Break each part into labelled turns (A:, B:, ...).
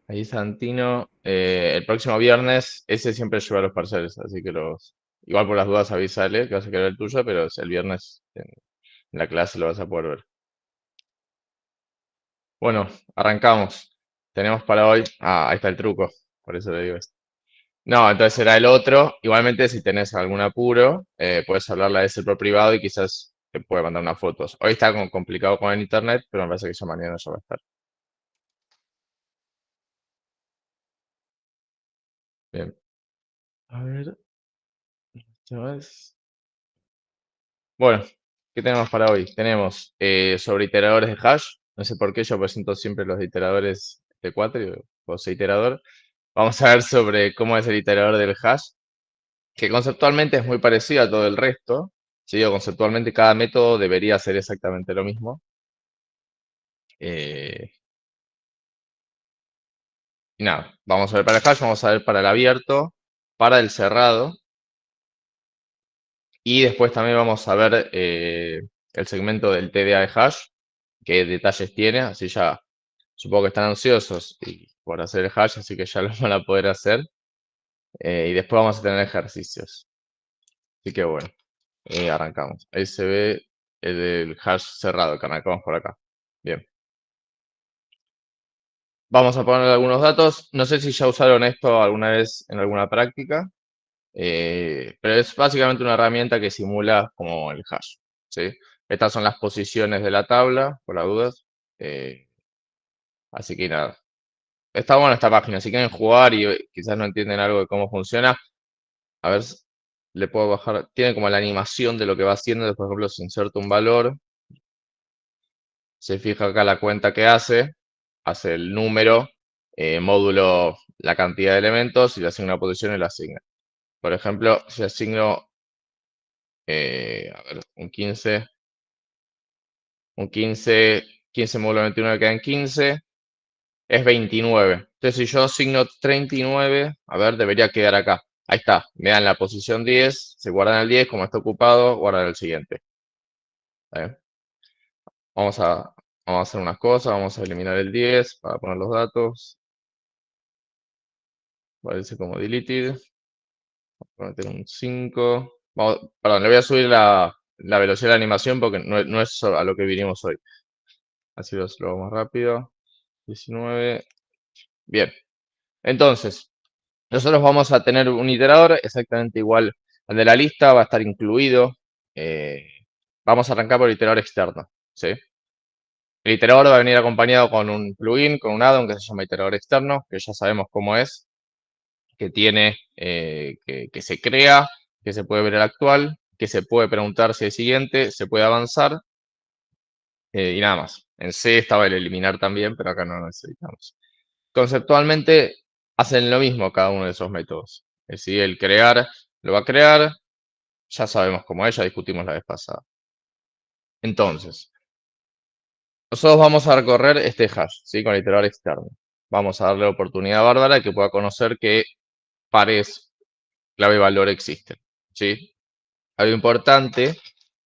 A: Ahí Santino, el próximo viernes, ese siempre lleva los parciales, así que igual por las dudas avísale que vas a querer el tuyo, pero es el viernes en la clase lo vas a poder ver. Bueno, arrancamos. Tenemos para hoy, ahí está el truco, por eso le digo esto. No, entonces será el otro. Igualmente, si tenés algún apuro, puedes hablarle a ese por privado y quizás te puede mandar unas fotos. Hoy está complicado con el internet, pero me parece que ya mañana ya va a estar. Bien. A ver, chavales. Bueno, ¿qué tenemos para hoy? Tenemos sobre iteradores de hash. No sé por qué yo presento siempre los iteradores de 4 y José iterador. Vamos a ver sobre cómo es el iterador del hash, que conceptualmente es muy parecido a todo el resto. Si digo conceptualmente, cada método debería hacer exactamente lo mismo. Eh, y nada, vamos a ver para el hash, vamos a ver para el abierto, para el cerrado. Y después también vamos a ver el segmento del TDA de hash, qué detalles tiene, así ya supongo que están ansiosos por hacer el hash, así que ya lo van a poder hacer. Y después vamos a tener ejercicios. Así que bueno, arrancamos. Ahí se ve el hash cerrado que arrancamos por acá. Bien. Vamos a poner algunos datos. No sé si ya usaron esto alguna vez en alguna práctica, pero es básicamente una herramienta que simula como el hash, ¿sí? Estas son las posiciones de la tabla, por las dudas. eh, Así que nada. Está buena esta página. Si quieren jugar y quizás no entienden algo de cómo funciona, a ver, le puedo bajar. Tiene como la animación de lo que va haciendo. Por ejemplo, si inserto un valor, se fija acá la cuenta que hace el número, módulo la cantidad de elementos y le asigna una posición y la asigna. Por ejemplo, si asigno, a ver, un 15 módulo 29 queda en 15, es 29. Entonces, si yo asigno 39, a ver, debería quedar acá. Ahí está, me dan la posición 10, se guardan el 10, como está ocupado, guardan el siguiente. ¿Está bien? Vamos a, vamos a hacer unas cosas, vamos a eliminar el 10 para poner los datos. Parece como deleted. Voy a meter un 5. Perdón, le voy a subir la velocidad de la animación porque no es a lo que vinimos hoy. Así lo hago más rápido. 19. Bien. Entonces, nosotros vamos a tener un iterador exactamente igual al de la lista, va a estar incluido. eh, Vamos a arrancar por el iterador externo, ¿sí? El iterador va a venir acompañado con un plugin, con un add-on que se llama iterador externo, que ya sabemos cómo es, que tiene, que se crea, que se puede ver el actual, que se puede preguntar si es siguiente, se puede avanzar, y nada más. En C estaba el eliminar también, pero acá no lo necesitamos. Conceptualmente hacen lo mismo cada uno de esos métodos. Es decir, el crear lo va a crear, ya sabemos cómo es, ya discutimos la vez pasada. Entonces, nosotros vamos a recorrer este hash, ¿sí? Con el iterador externo. Vamos a darle oportunidad a Bárbara que pueda conocer qué pares clave y valor existen, ¿sí? Algo importante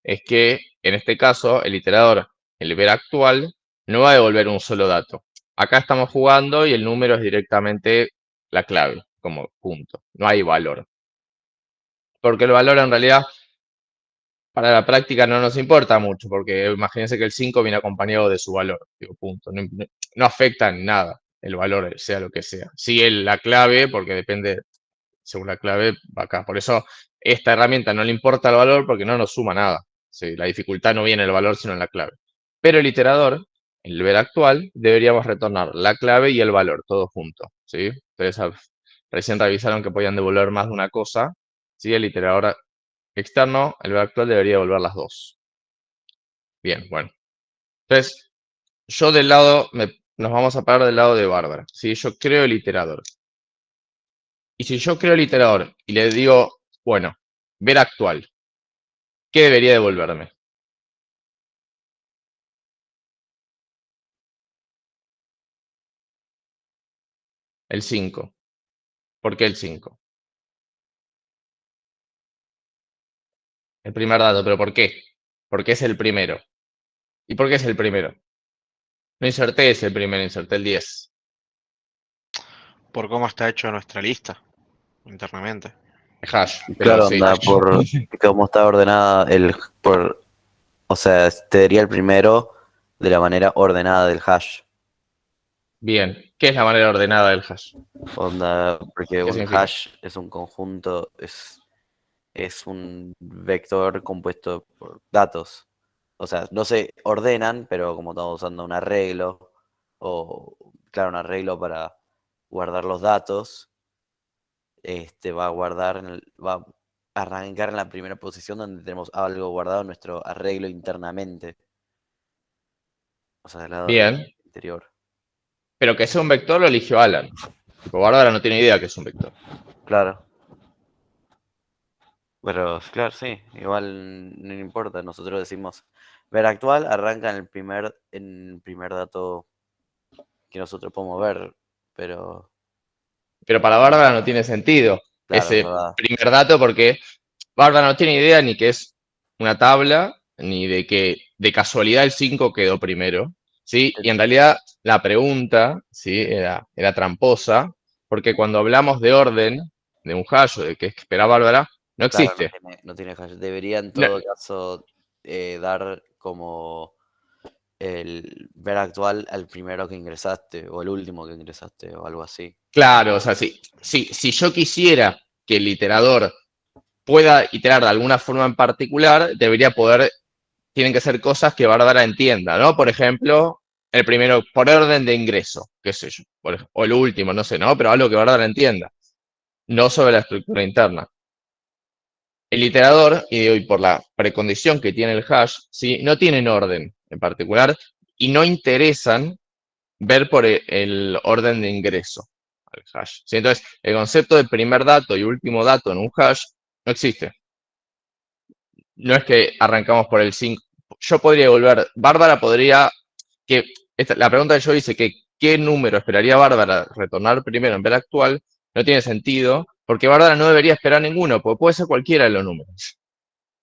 A: es que, en este caso, el iterador, el ver actual, no va a devolver un solo dato. Acá estamos jugando y el número es directamente la clave, como punto. No hay valor. Porque el valor en realidad para la práctica no nos importa mucho, porque imagínense que el 5 viene acompañado de su valor, digo, punto. No afecta en nada el valor, sea lo que sea. Sí, la clave, porque depende, según la clave, va acá. Por eso, esta herramienta no le importa el valor porque no nos suma nada. Sí, la dificultad no viene en el valor, sino en la clave. Pero el iterador, en el ver actual, deberíamos retornar la clave y el valor, todo junto, ¿sí? Ustedes recién revisaron que podían devolver más de una cosa, ¿sí? El iterador externo, el ver actual debería devolver las dos. Bien, bueno. Entonces, yo del lado, nos vamos a parar del lado de Bárbara, ¿sí? Yo creo el iterador. Y si yo creo el iterador y le digo, bueno, ver actual, ¿qué debería devolverme? El 5. ¿Por qué el 5? El primer dato, pero ¿por qué? Porque es el primero. ¿Y por qué es el primero? No inserté ese primero, inserté el 10.
B: por cómo está hecho nuestra lista internamente.
A: Hash, pero
C: Claro,
A: sí.
C: onda, por cómo está ordenada o sea, te daría el primero de la manera ordenada del hash.
A: Bien. ¿Qué es la manera ordenada del hash?
C: Onda, porque
A: ¿Qué
C: un
A: significa?
C: hash es un conjunto, es un vector compuesto por datos. O sea, no se ordenan, pero como estamos usando un arreglo, o claro, un arreglo para guardar los datos, va a guardar, va a arrancar en la primera posición donde tenemos algo guardado en nuestro arreglo internamente. O sea, del lado
A: Bien.
C: interior.
A: Pero que sea un vector lo eligió Alan. Tipo, Bárbara no tiene idea que es un vector.
C: Claro. Pero claro, sí, igual no importa, nosotros decimos, ver actual arranca en el primer dato que nosotros podemos ver, pero
A: Pero para Bárbara no tiene sentido
C: claro, es
A: ese
C: verdad.
A: primer dato porque Bárbara no tiene idea ni que es una tabla, ni de que de casualidad el 5 quedó primero, ¿sí? Y en realidad la pregunta, ¿sí? Era tramposa, porque cuando hablamos de orden, de un hash, o de que espera Bárbara, no
C: Claro, no
A: existe.
C: tiene, no tiene hash. Debería en
A: No,
C: todo caso dar como el ver actual al primero que ingresaste o el último que ingresaste o algo así.
A: claro, o sea, si yo quisiera que el iterador pueda iterar de alguna forma en particular, debería poder tienen que ser cosas que Bárbara entienda, ¿no? Por ejemplo, el primero, por orden de ingreso, qué sé yo, o el último, no sé, ¿no? Pero algo que Bárbara entienda, no sobre la estructura interna. El iterador, y hoy por la precondición que tiene el hash, ¿sí? No tienen orden en particular y no interesan ver por el orden de ingreso al hash. ¿Sí? Entonces, el concepto de primer dato y último dato en un hash no existe. No es que arrancamos por el 5. Yo podría volver, Bárbara podría, la pregunta que yo hice, que qué número esperaría Bárbara retornar primero en ver actual, no tiene sentido, porque Bárbara no debería esperar ninguno, porque puede ser cualquiera de los números.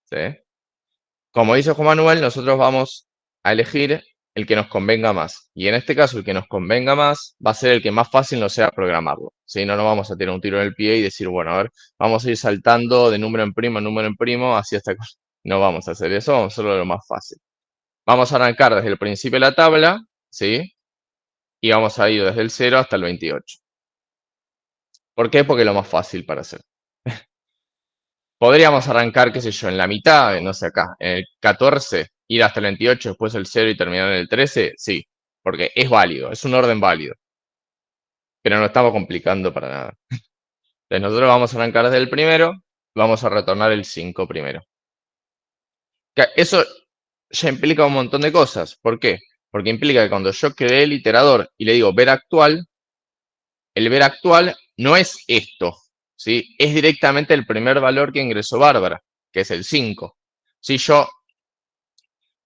A: ¿Sí? Como dice Juan Manuel, nosotros vamos a elegir el que nos convenga más. Y en este caso, el que nos convenga más va a ser el que más fácil nos sea programarlo. ¿Sí? No nos vamos a tirar un tiro en el pie y decir, bueno, a ver, vamos a ir saltando de número en primo, así hasta... No vamos a hacer eso, vamos a hacerlo lo más fácil. Vamos a arrancar desde el principio de la tabla, ¿sí? Y vamos a ir desde el 0 hasta el 28. ¿Por qué? Porque es lo más fácil para hacer. Podríamos arrancar, qué sé yo, en la mitad, no sé acá, en el 14, ir hasta el 28, después el 0 y terminar en el 13, sí, porque es válido, es un orden válido. Pero no estamos complicando para nada. Entonces nosotros vamos a arrancar desde el primero, vamos a retornar el 5 primero. Eso ya implica un montón de cosas. ¿Por qué? Porque implica que cuando yo creé el iterador y le digo ver actual, el ver actual no es esto, ¿sí? Es directamente el primer valor que ingresó Bárbara, que es el 5. Si yo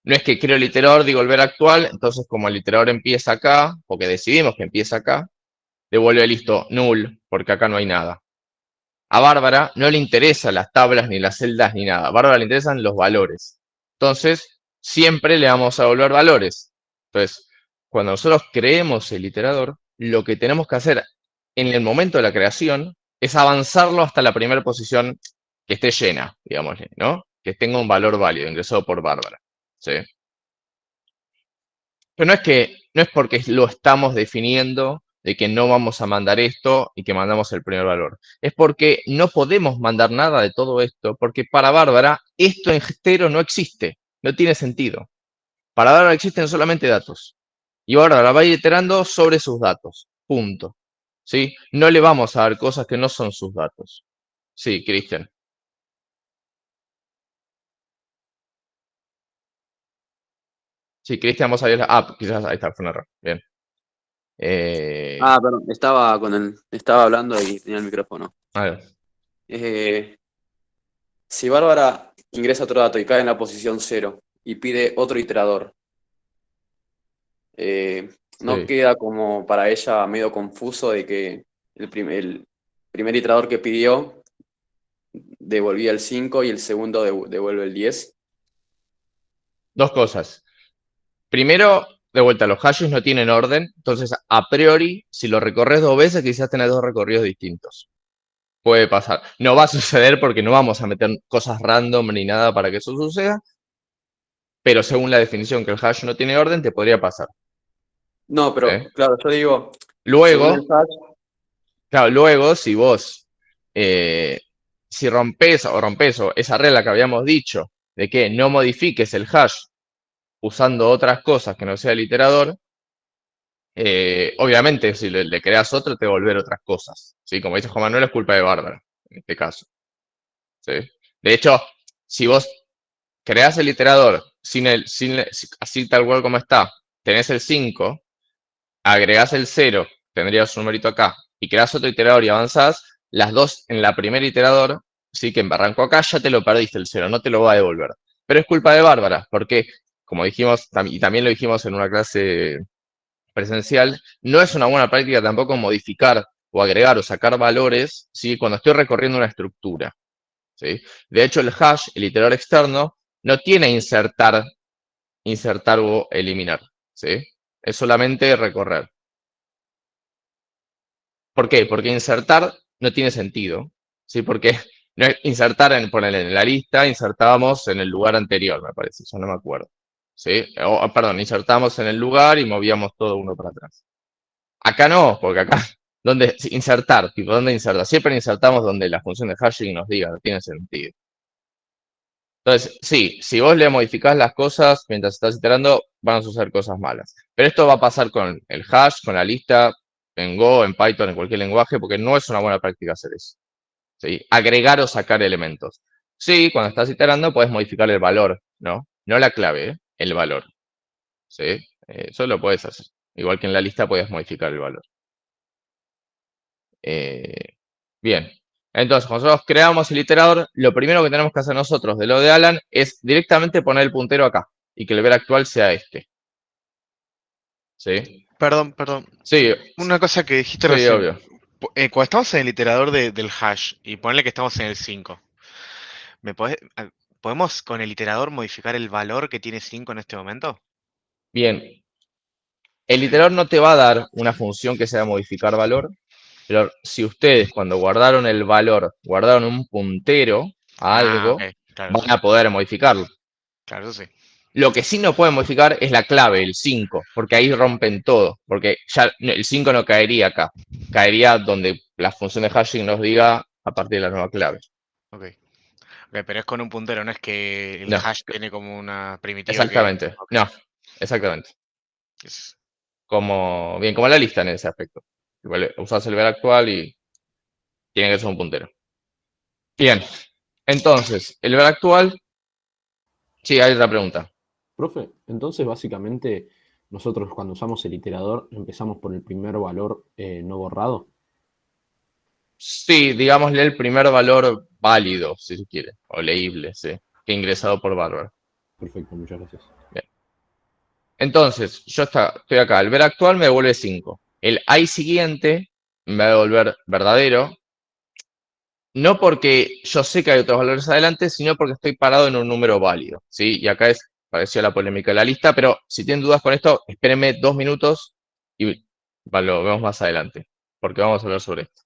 A: no es que creo el iterador, digo el ver actual, entonces como el iterador empieza acá, porque decidimos que empieza acá, devuelve listo, null, porque acá no hay nada. A Bárbara no le interesan las tablas, ni las celdas, ni nada. A Bárbara le interesan los valores. Entonces, siempre le vamos a devolver valores. Entonces, cuando nosotros creemos el iterador, lo que tenemos que hacer en el momento de la creación es avanzarlo hasta la primera posición que esté llena, digámosle, ¿no? Que tenga un valor válido, ingresado por Bárbara. ¿Sí? Pero no es porque lo estamos definiendo de que no vamos a mandar esto y que mandamos el primer valor. Es porque no podemos mandar nada de todo esto, porque para Bárbara esto entero no existe, no tiene sentido. Para Bárbara existen solamente datos. Y Bárbara va a ir iterando sobre sus datos. Punto. ¿Sí? No le vamos a dar cosas que no son sus datos. Sí, Cristian. Sí, Cristian, vos sabías. Ah, quizás ahí está, fue un error. Bien.
D: Perdón, estaba hablando y tenía el micrófono.
A: A ver.
D: Eh, si Bárbara ingresa otro dato y cae en la posición 0 y pide otro iterador, ¿no
A: Sí.
D: queda como para ella medio confuso de que el primer iterador que pidió devolvía el 5 y el segundo devuelve el 10?
A: Dos cosas. Primero, de vuelta, los hashes no tienen orden, entonces a priori, si lo recorres 2 veces, quizás tenés 2 recorridos distintos. Puede pasar. No va a suceder porque no vamos a meter cosas random ni nada para que eso suceda, pero según la definición que el hash no tiene orden, te podría pasar.
D: No, pero
A: ¿Sí?
D: claro, yo digo, según el
A: Luego,
D: hash,
A: claro, luego si vos, si rompes o esa regla que habíamos dicho de que no modifiques el hash usando otras cosas que no sea el iterador, obviamente si le creas otro te va a volver otras cosas. ¿Sí? Como dice Juan Manuel, es culpa de Bárbara, en este caso. ¿Sí? De hecho, si vos creás el iterador así tal cual como está, tenés el 5, agregás el 0, tendrías un numerito acá, y creás otro iterador y avanzás, las dos en la primera iterador, sí que en arrancó acá, ya te lo perdiste el 0, no te lo va a devolver. Pero es culpa de Bárbara, porque, como dijimos, y también lo dijimos en una clase presencial, no es una buena práctica tampoco modificar o agregar o sacar valores, ¿sí? Cuando estoy recorriendo una estructura. ¿Sí? De hecho, el hash, el iterador externo, no tiene insertar o eliminar. ¿Sí? Es solamente recorrer. ¿Por qué? Porque insertar no tiene sentido. ¿Sí? Porque no es insertar, ponerle en la lista, insertábamos en el lugar anterior, me parece, ya no me acuerdo. ¿Sí? Perdón, insertamos en el lugar y movíamos todo uno para atrás. Acá no, porque acá, ¿dónde insertar? Tipo, ¿dónde insertar? Siempre insertamos donde la función de hashing nos diga, no tiene sentido. Entonces, sí, si vos le modificás las cosas mientras estás iterando, van a suceder cosas malas. Pero esto va a pasar con el hash, con la lista, en Go, en Python, en cualquier lenguaje, porque no es una buena práctica hacer eso. ¿Sí? Agregar o sacar elementos. Sí, cuando estás iterando puedes modificar el valor, ¿no? No la clave, ¿eh? El valor. ¿Sí? Eso lo puedes hacer. Igual que en la lista puedes modificar el valor. Bien. Entonces, cuando nosotros creamos el iterador, lo primero que tenemos que hacer nosotros de lo de Alan es directamente poner el puntero acá y que el ver actual sea este. ¿Sí?
B: Perdón.
A: Sí,
B: Una cosa que dijiste
A: sí,
B: recién.
A: obvio.
B: Cuando estamos en el iterador del hash y ponle que estamos en el 5, ¿podemos con el iterador modificar el valor que tiene 5 en este momento?
A: Bien. El iterador no te va a dar una función que sea modificar valor, pero si ustedes cuando guardaron el valor, guardaron un puntero a
B: Ah,
A: algo,
B: ok, claro,
A: van a poder modificarlo.
B: claro, eso sí.
A: Lo que sí no pueden modificar es la clave, el 5, porque ahí rompen todo, porque ya el 5 no caería acá, caería donde la función de hashing nos diga a partir de la nueva clave.
B: Ok. Ok, pero es con un puntero, no es que el
A: No,
B: hash tiene como una primitiva que...
A: exactamente,
B: Ok,
A: no, exactamente.
B: es-
A: Como la lista en ese aspecto. Igual usas el ver actual y tiene que ser un puntero. Bien, entonces, el ver actual, sí, hay otra pregunta.
E: Profe, entonces básicamente nosotros cuando usamos el iterador empezamos por el primer valor no borrado.
A: Sí, digámosle el primer valor válido, si se quiere, o leíble, sí, que ingresado por Bárbara.
E: Perfecto, muchas gracias.
A: Bien. Entonces, yo estoy acá, el ver actual me devuelve 5. El I siguiente me va a devolver verdadero, no porque yo sé que hay otros valores adelante, sino porque estoy parado en un número válido, ¿sí? Y acá pareció la polémica de la lista, pero si tienen dudas con esto, espérenme 2 minutos y lo vemos más adelante, porque vamos a hablar sobre esto.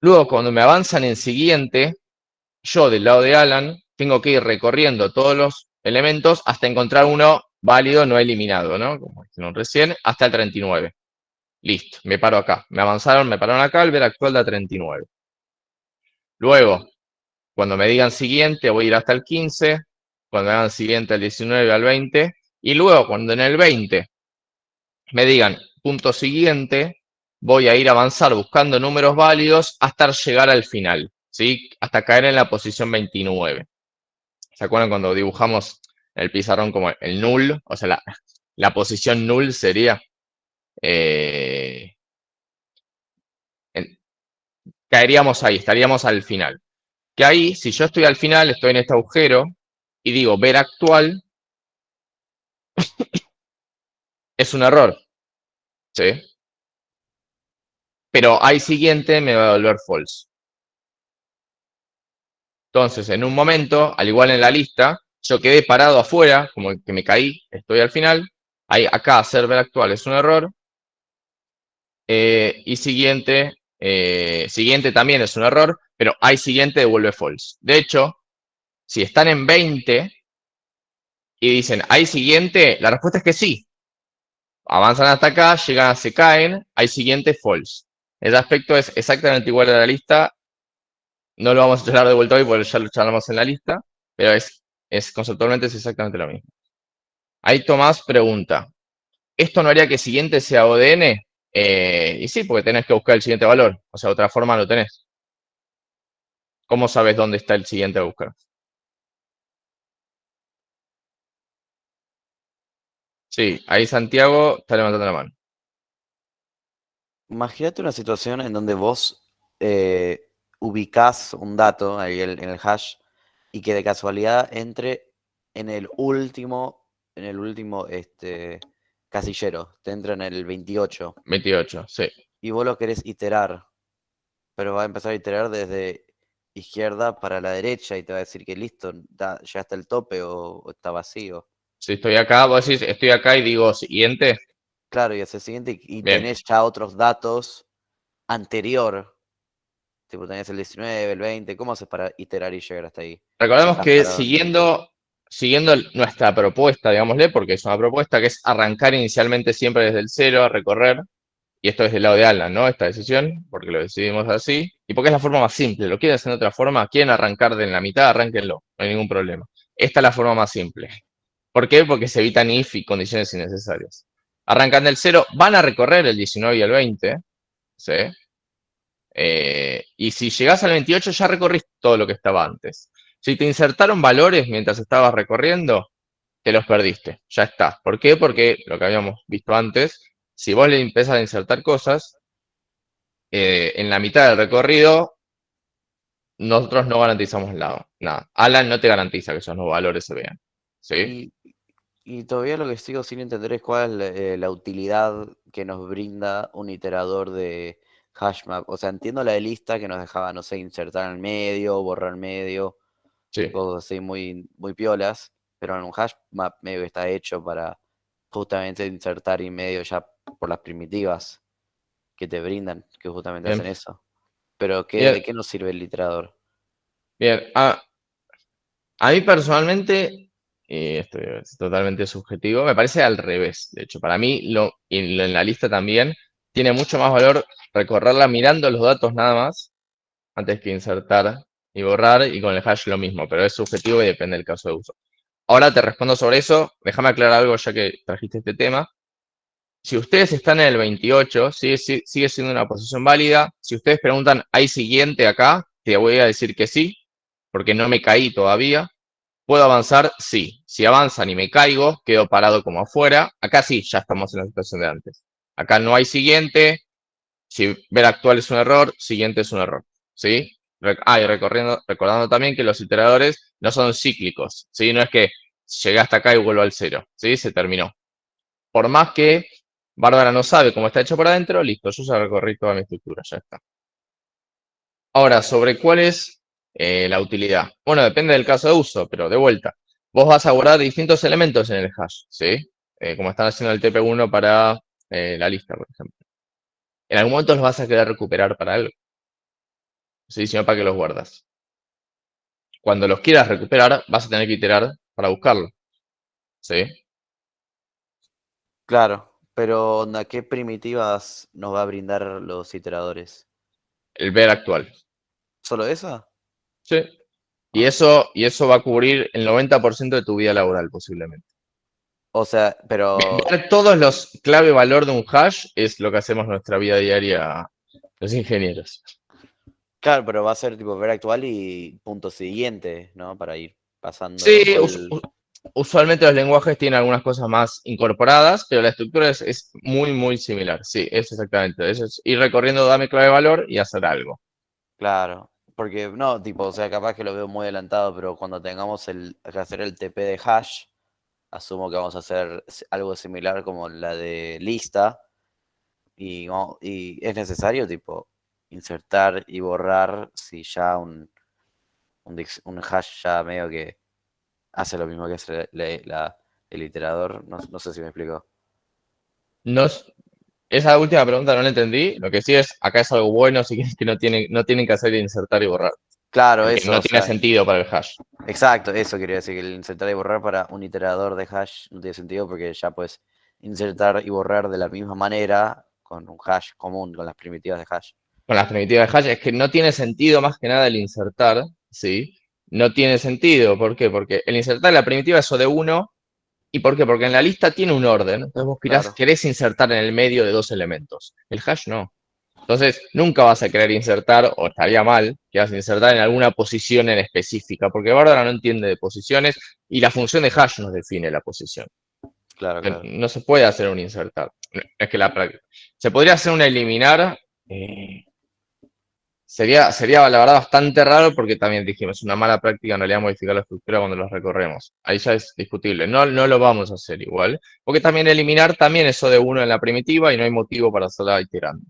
A: Luego, cuando me avanzan en siguiente, yo del lado de Alan tengo que ir recorriendo todos los elementos hasta encontrar uno válido, no eliminado, ¿no? Como dijeron recién, hasta el 39. Listo, me paro acá. Me pararon acá, el ver actual da 39. Luego, cuando me digan siguiente, voy a ir hasta el 15. Cuando me hagan siguiente, al 19, al 20. Y luego, cuando en el 20 me digan punto siguiente, voy a ir a avanzar buscando números válidos hasta llegar al final, ¿sí? Hasta caer en la posición 29. ¿Se acuerdan cuando dibujamos el pizarrón como el null? O sea, la posición null sería... eh, en- caeríamos ahí, estaríamos al final. Que ahí, si yo estoy al final, estoy en este agujero y digo ver actual, es un error, ¿sí? Pero ahí siguiente me va a volver false. Entonces, en un momento, al igual en la lista, yo quedé parado afuera, como que me caí, estoy al final, Acá server actual es un error. Y siguiente también es un error, pero hay siguiente devuelve false. De hecho, si están en 20 y dicen hay siguiente, la respuesta es que sí. Avanzan hasta acá, llegan, se caen, hay siguiente false. El aspecto es exactamente igual a la lista. No lo vamos a charlar de vuelta hoy porque ya lo charlamos en la lista, pero conceptualmente es exactamente lo mismo. Ahí Tomás pregunta, ¿esto no haría que siguiente sea ODN? Y sí, porque tenés que buscar el siguiente valor. O sea, de otra forma lo tenés. ¿Cómo sabes dónde está el siguiente a buscar? Sí, ahí Santiago está levantando la mano.
C: Imagínate una situación en donde vos ubicás un dato ahí en el hash y que de casualidad entre en el último casillero, te entra en el 28
A: 28, sí.
C: y vos lo querés iterar, pero va a empezar a iterar desde izquierda para la derecha y te va a decir que listo, ya está el tope o está vacío.
A: Si estoy acá, vos decís, estoy acá y digo siguiente.
C: Claro, y hace el siguiente y
A: Bien.
C: tenés ya otros datos anterior. Tipo, tenés el 19, el 20. ¿Cómo haces para iterar y llegar hasta ahí?
A: Recordemos
C: Estás
A: que
C: parado en el 28.
A: siguiendo nuestra propuesta, digámosle, porque es una propuesta que es arrancar inicialmente siempre desde el cero a recorrer, y esto es del lado de Alan, ¿no? Esta decisión, porque lo decidimos así, y porque es la forma más simple. ¿Lo quieren hacer de otra forma? ¿Quieren arrancar de la mitad? Arránquenlo, no hay ningún problema. Esta es la forma más simple. ¿Por qué? Porque se evitan if y condiciones innecesarias. Arrancan del cero, van a recorrer el 19 y el 20, ¿sí? Y si llegás al 28 ya recorriste todo lo que estaba antes. Si te insertaron valores mientras estabas recorriendo, te los perdiste, ya está. ¿Por qué? Porque lo que habíamos visto antes, si vos le empezás a insertar cosas, en la mitad del recorrido, nosotros no garantizamos nada. Alan no te garantiza que esos nuevos valores se vean. ¿Sí?
C: Y todavía lo que sigo sin entender es cuál es la utilidad que nos brinda un iterador de hashmap. O sea, entiendo la de lista que nos dejaba, no sé, insertar en el medio, borrar en medio,
A: Sí.
C: cosas así muy, muy piolas, pero en un hashmap medio que está hecho para justamente insertar en medio ya por las primitivas que te brindan, que justamente
A: Bien.
C: hacen eso. Pero
A: Bien.
C: ¿de qué nos sirve el iterador?
A: Bien. A mí personalmente, y esto es totalmente subjetivo, me parece al revés. De hecho, para mí, en la lista también, tiene mucho más valor recorrerla mirando los datos nada más, antes que insertar y borrar, y con el hash lo mismo, pero es subjetivo y depende del caso de uso. Ahora te respondo sobre eso, déjame aclarar algo ya que trajiste este tema. Si ustedes están en el 28, sigue siendo una posición válida. Si ustedes preguntan, ¿hay siguiente acá? Te voy a decir que sí, porque no me caí todavía. ¿Puedo avanzar? Sí. Si avanzan y me caigo, quedo parado como afuera. Acá sí, ya estamos en la situación de antes. Acá no hay siguiente. Si ver actual es un error, siguiente es un error. ¿Sí? Y recordando también que los iteradores no son cíclicos. ¿Sí? No es que llegué hasta acá y vuelvo al cero. ¿Sí? Se terminó. Por más que Bárbara no sabe cómo está hecho por adentro, listo, yo ya recorrí toda mi estructura, ya está. Ahora, sobre cuál es la utilidad. Bueno, depende del caso de uso, pero de vuelta. Vos vas a guardar distintos elementos en el hash, ¿sí? Como están haciendo el TP1 para la lista, por ejemplo. En algún momento los vas a querer recuperar para algo. ¿Sí? Si no, ¿para qué los guardas? Cuando los quieras recuperar, vas a tener que iterar para buscarlo. ¿Sí?
C: Claro, pero onda, ¿qué primitivas nos va a brindar los iteradores?
A: El ver actual.
C: ¿Solo esa?
A: ¿Sí? Y
C: Ah.
A: eso va a cubrir el 90% de tu vida laboral, posiblemente.
C: O sea, pero
A: Ver todos los clave valor de un hash es lo que hacemos en nuestra vida diaria los ingenieros.
C: claro, pero va a ser tipo ver actual y punto siguiente, ¿no? Para ir pasando.
A: Sí, usualmente los lenguajes tienen algunas cosas más incorporadas, pero la estructura es muy, muy similar. Sí, es exactamente. Eso es ir recorriendo dame clave valor y hacer algo.
C: Claro, porque no, tipo, o sea, capaz que lo veo muy adelantado, pero cuando tengamos que hacer el TP de hash, asumo que vamos a hacer algo similar como la de lista y es necesario, tipo, insertar y borrar si ya un hash ya medio que hace lo mismo que hace el iterador. No sé si me explico.
A: No, esa última pregunta no la entendí. Lo que sí es, acá es algo bueno, sí que no tienen que hacer insertar y borrar.
C: Claro,
A: Porque
C: eso,
A: no
C: o
A: tiene
C: sea,
A: sentido para el hash.
C: exacto, eso quería decir, que el insertar y borrar para un iterador de hash no tiene sentido porque ya puedes insertar y borrar de la misma manera con un hash común, con las primitivas de hash.
A: Con las primitivas de hash es que no tiene sentido más que nada el insertar, ¿sí? No tiene sentido. ¿Por qué? Porque el insertar la primitiva es O de 1. ¿Y por qué? Porque en la lista tiene un orden. Entonces vos
C: Claro.
A: querés insertar en el medio de dos elementos. El hash no. Entonces, nunca vas a querer insertar, o estaría mal, que vas a insertar en alguna posición en específica, porque Bárbara no entiende de posiciones y la función de hash nos define la posición.
C: Claro, claro.
A: No se puede hacer un insertar. Es que se podría hacer un eliminar. Sería la verdad bastante raro porque también dijimos, es una mala práctica en realidad modificar la estructura cuando los recorremos. Ahí ya es discutible. No lo vamos a hacer igual. Porque también eliminar también eso de 1 en la primitiva y no hay motivo para hacerla iterando.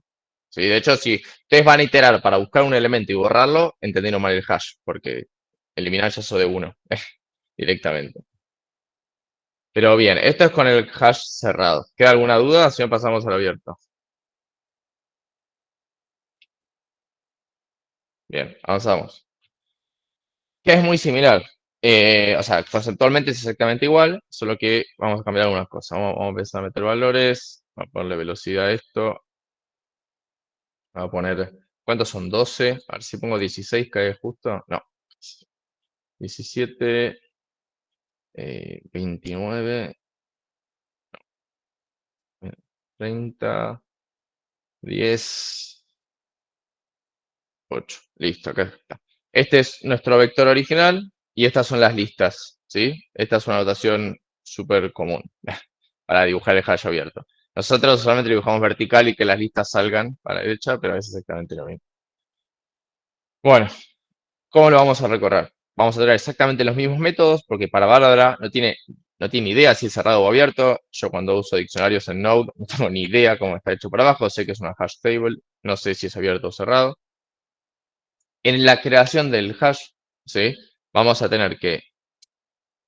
A: ¿Sí? De hecho, si ustedes van a iterar para buscar un elemento y borrarlo, entendieron mal el hash, porque eliminar ya eso de 1 directamente. Pero bien, esto es con el hash cerrado. ¿Queda alguna duda? Si no, pasamos al abierto. Bien, avanzamos. Que es muy similar. O sea, conceptualmente es exactamente igual, solo que vamos a cambiar algunas cosas. Vamos a empezar a meter valores. Vamos a ponerle velocidad a esto. Vamos a poner, ¿cuántos son? 12. A ver si pongo 16, cae justo. No. 17. 29. 30. 10. 8. Listo, acá está. Este es nuestro vector original y estas son las listas, ¿sí? Esta es una notación súper común para dibujar el hash abierto. Nosotros solamente dibujamos vertical y que las listas salgan para la derecha, pero es exactamente lo mismo. Bueno, ¿cómo lo vamos a recorrer? Vamos a traer exactamente los mismos métodos porque para Bárbara no tiene idea si es cerrado o abierto. Yo cuando uso diccionarios en Node no tengo ni idea cómo está hecho por abajo. Sé que es una hash table, no sé si es abierto o cerrado. En la creación del hash, ¿sí? Vamos a tener que,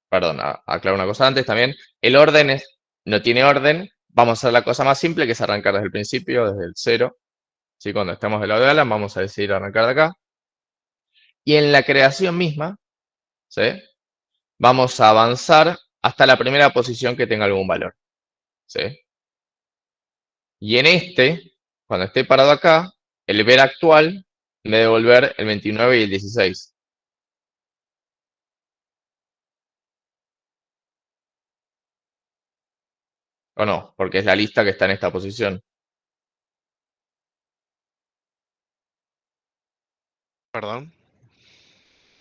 A: perdón, aclarar una cosa antes también. El orden no tiene orden. Vamos a hacer la cosa más simple, que es arrancar desde el principio, desde el 0. ¿Sí? Cuando estemos del lado de Alan, vamos a decidir arrancar de acá. Y en la creación misma, ¿sí? Vamos a avanzar hasta la primera posición que tenga algún valor. ¿Sí? Y en cuando esté parado acá, el ver actual me debe devolver el 29 y el 16. ¿O no? Porque es la lista que está en esta posición.
B: Perdón.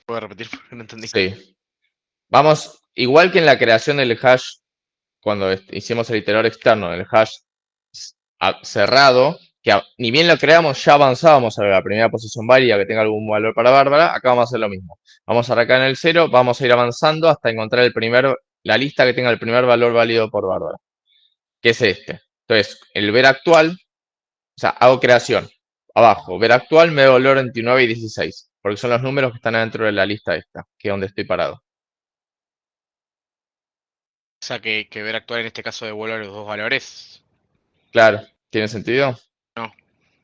B: ¿Puedo repetir? Porque no entendí.
A: Sí. Vamos, igual que en la creación del hash, cuando hicimos el iterador externo del hash cerrado, que ni bien lo creamos, ya avanzábamos a la primera posición válida que tenga algún valor para Bárbara, acá vamos a hacer lo mismo. Vamos a arrancar en el 0, vamos a ir avanzando hasta encontrar la lista que tenga el primer valor válido por Bárbara, que es este. Entonces, el ver actual, o sea, hago creación. Abajo, ver actual me da valor 29 y 16, porque son los números que están adentro de la lista esta, que es donde estoy parado.
B: O sea, que ver actuar en este caso devuelve los dos valores.
A: Claro, ¿tiene sentido?
B: No.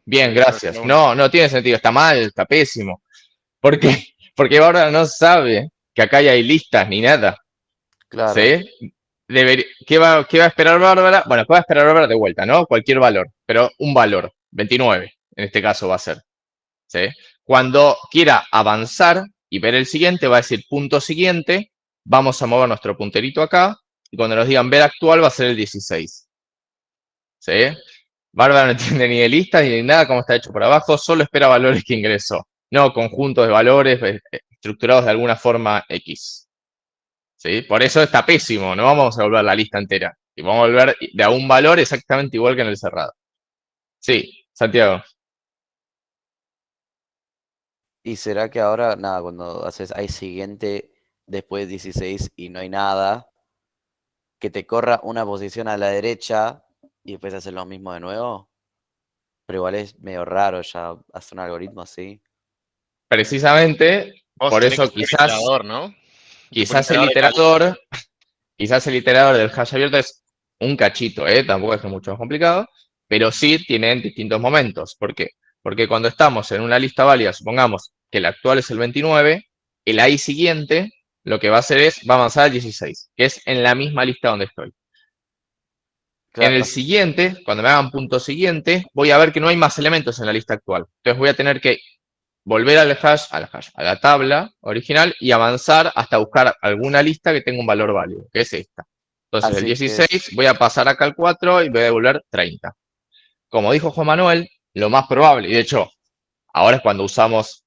A: Bien,
B: Porque solo
A: gracias.
B: era uno.
A: No tiene sentido, está mal, está pésimo. ¿Por qué? Porque ahora no sabe que acá ya hay listas ni nada.
C: Claro.
A: ¿Sí? ¿Qué va a esperar Bárbara? Bueno, ¿qué va a esperar Bárbara de vuelta, no? Cualquier valor, pero un valor, 29, en este caso va a ser. ¿Sí? Cuando quiera avanzar y ver el siguiente, va a decir punto siguiente, vamos a mover nuestro punterito acá, y cuando nos digan ver actual va a ser el 16. ¿Sí? Bárbara no entiende ni de listas ni de nada cómo está hecho por abajo, solo espera valores que ingresó. No conjuntos de valores estructurados de alguna forma X. ¿Sí? Por eso está pésimo, no vamos a volver la lista entera. Y vamos a volver de a un valor exactamente igual que en el cerrado. Sí, Santiago.
C: ¿Y será que ahora, nada, cuando haces hay siguiente después 16 y no hay nada, que te corra una posición a la derecha y después haces lo mismo de nuevo? Pero igual es medio raro ya hacer un algoritmo así.
A: Precisamente,
B: Vos
A: por
B: tenés
A: eso
B: que poner el iterador, ¿no? Tipo
A: quizás el iterador del hash abierto es un cachito, tampoco es que es mucho más complicado, pero sí tienen distintos momentos. ¿Por qué? Porque cuando estamos en una lista válida, supongamos que el actual es el 29, el ahí siguiente lo que va a hacer va a avanzar al 16, que es en la misma lista donde estoy. En el
C: Claro.
A: siguiente, cuando me hagan punto siguiente, voy a ver que no hay más elementos en la lista actual. Entonces voy a tener que volver a la tabla original y avanzar hasta buscar alguna lista que tenga un valor válido, que es esta. Entonces el
C: Así que
A: 16 voy a pasar acá al 4 y voy a devolver 30. Como dijo Juan Manuel, lo más probable, y de hecho ahora es cuando usamos,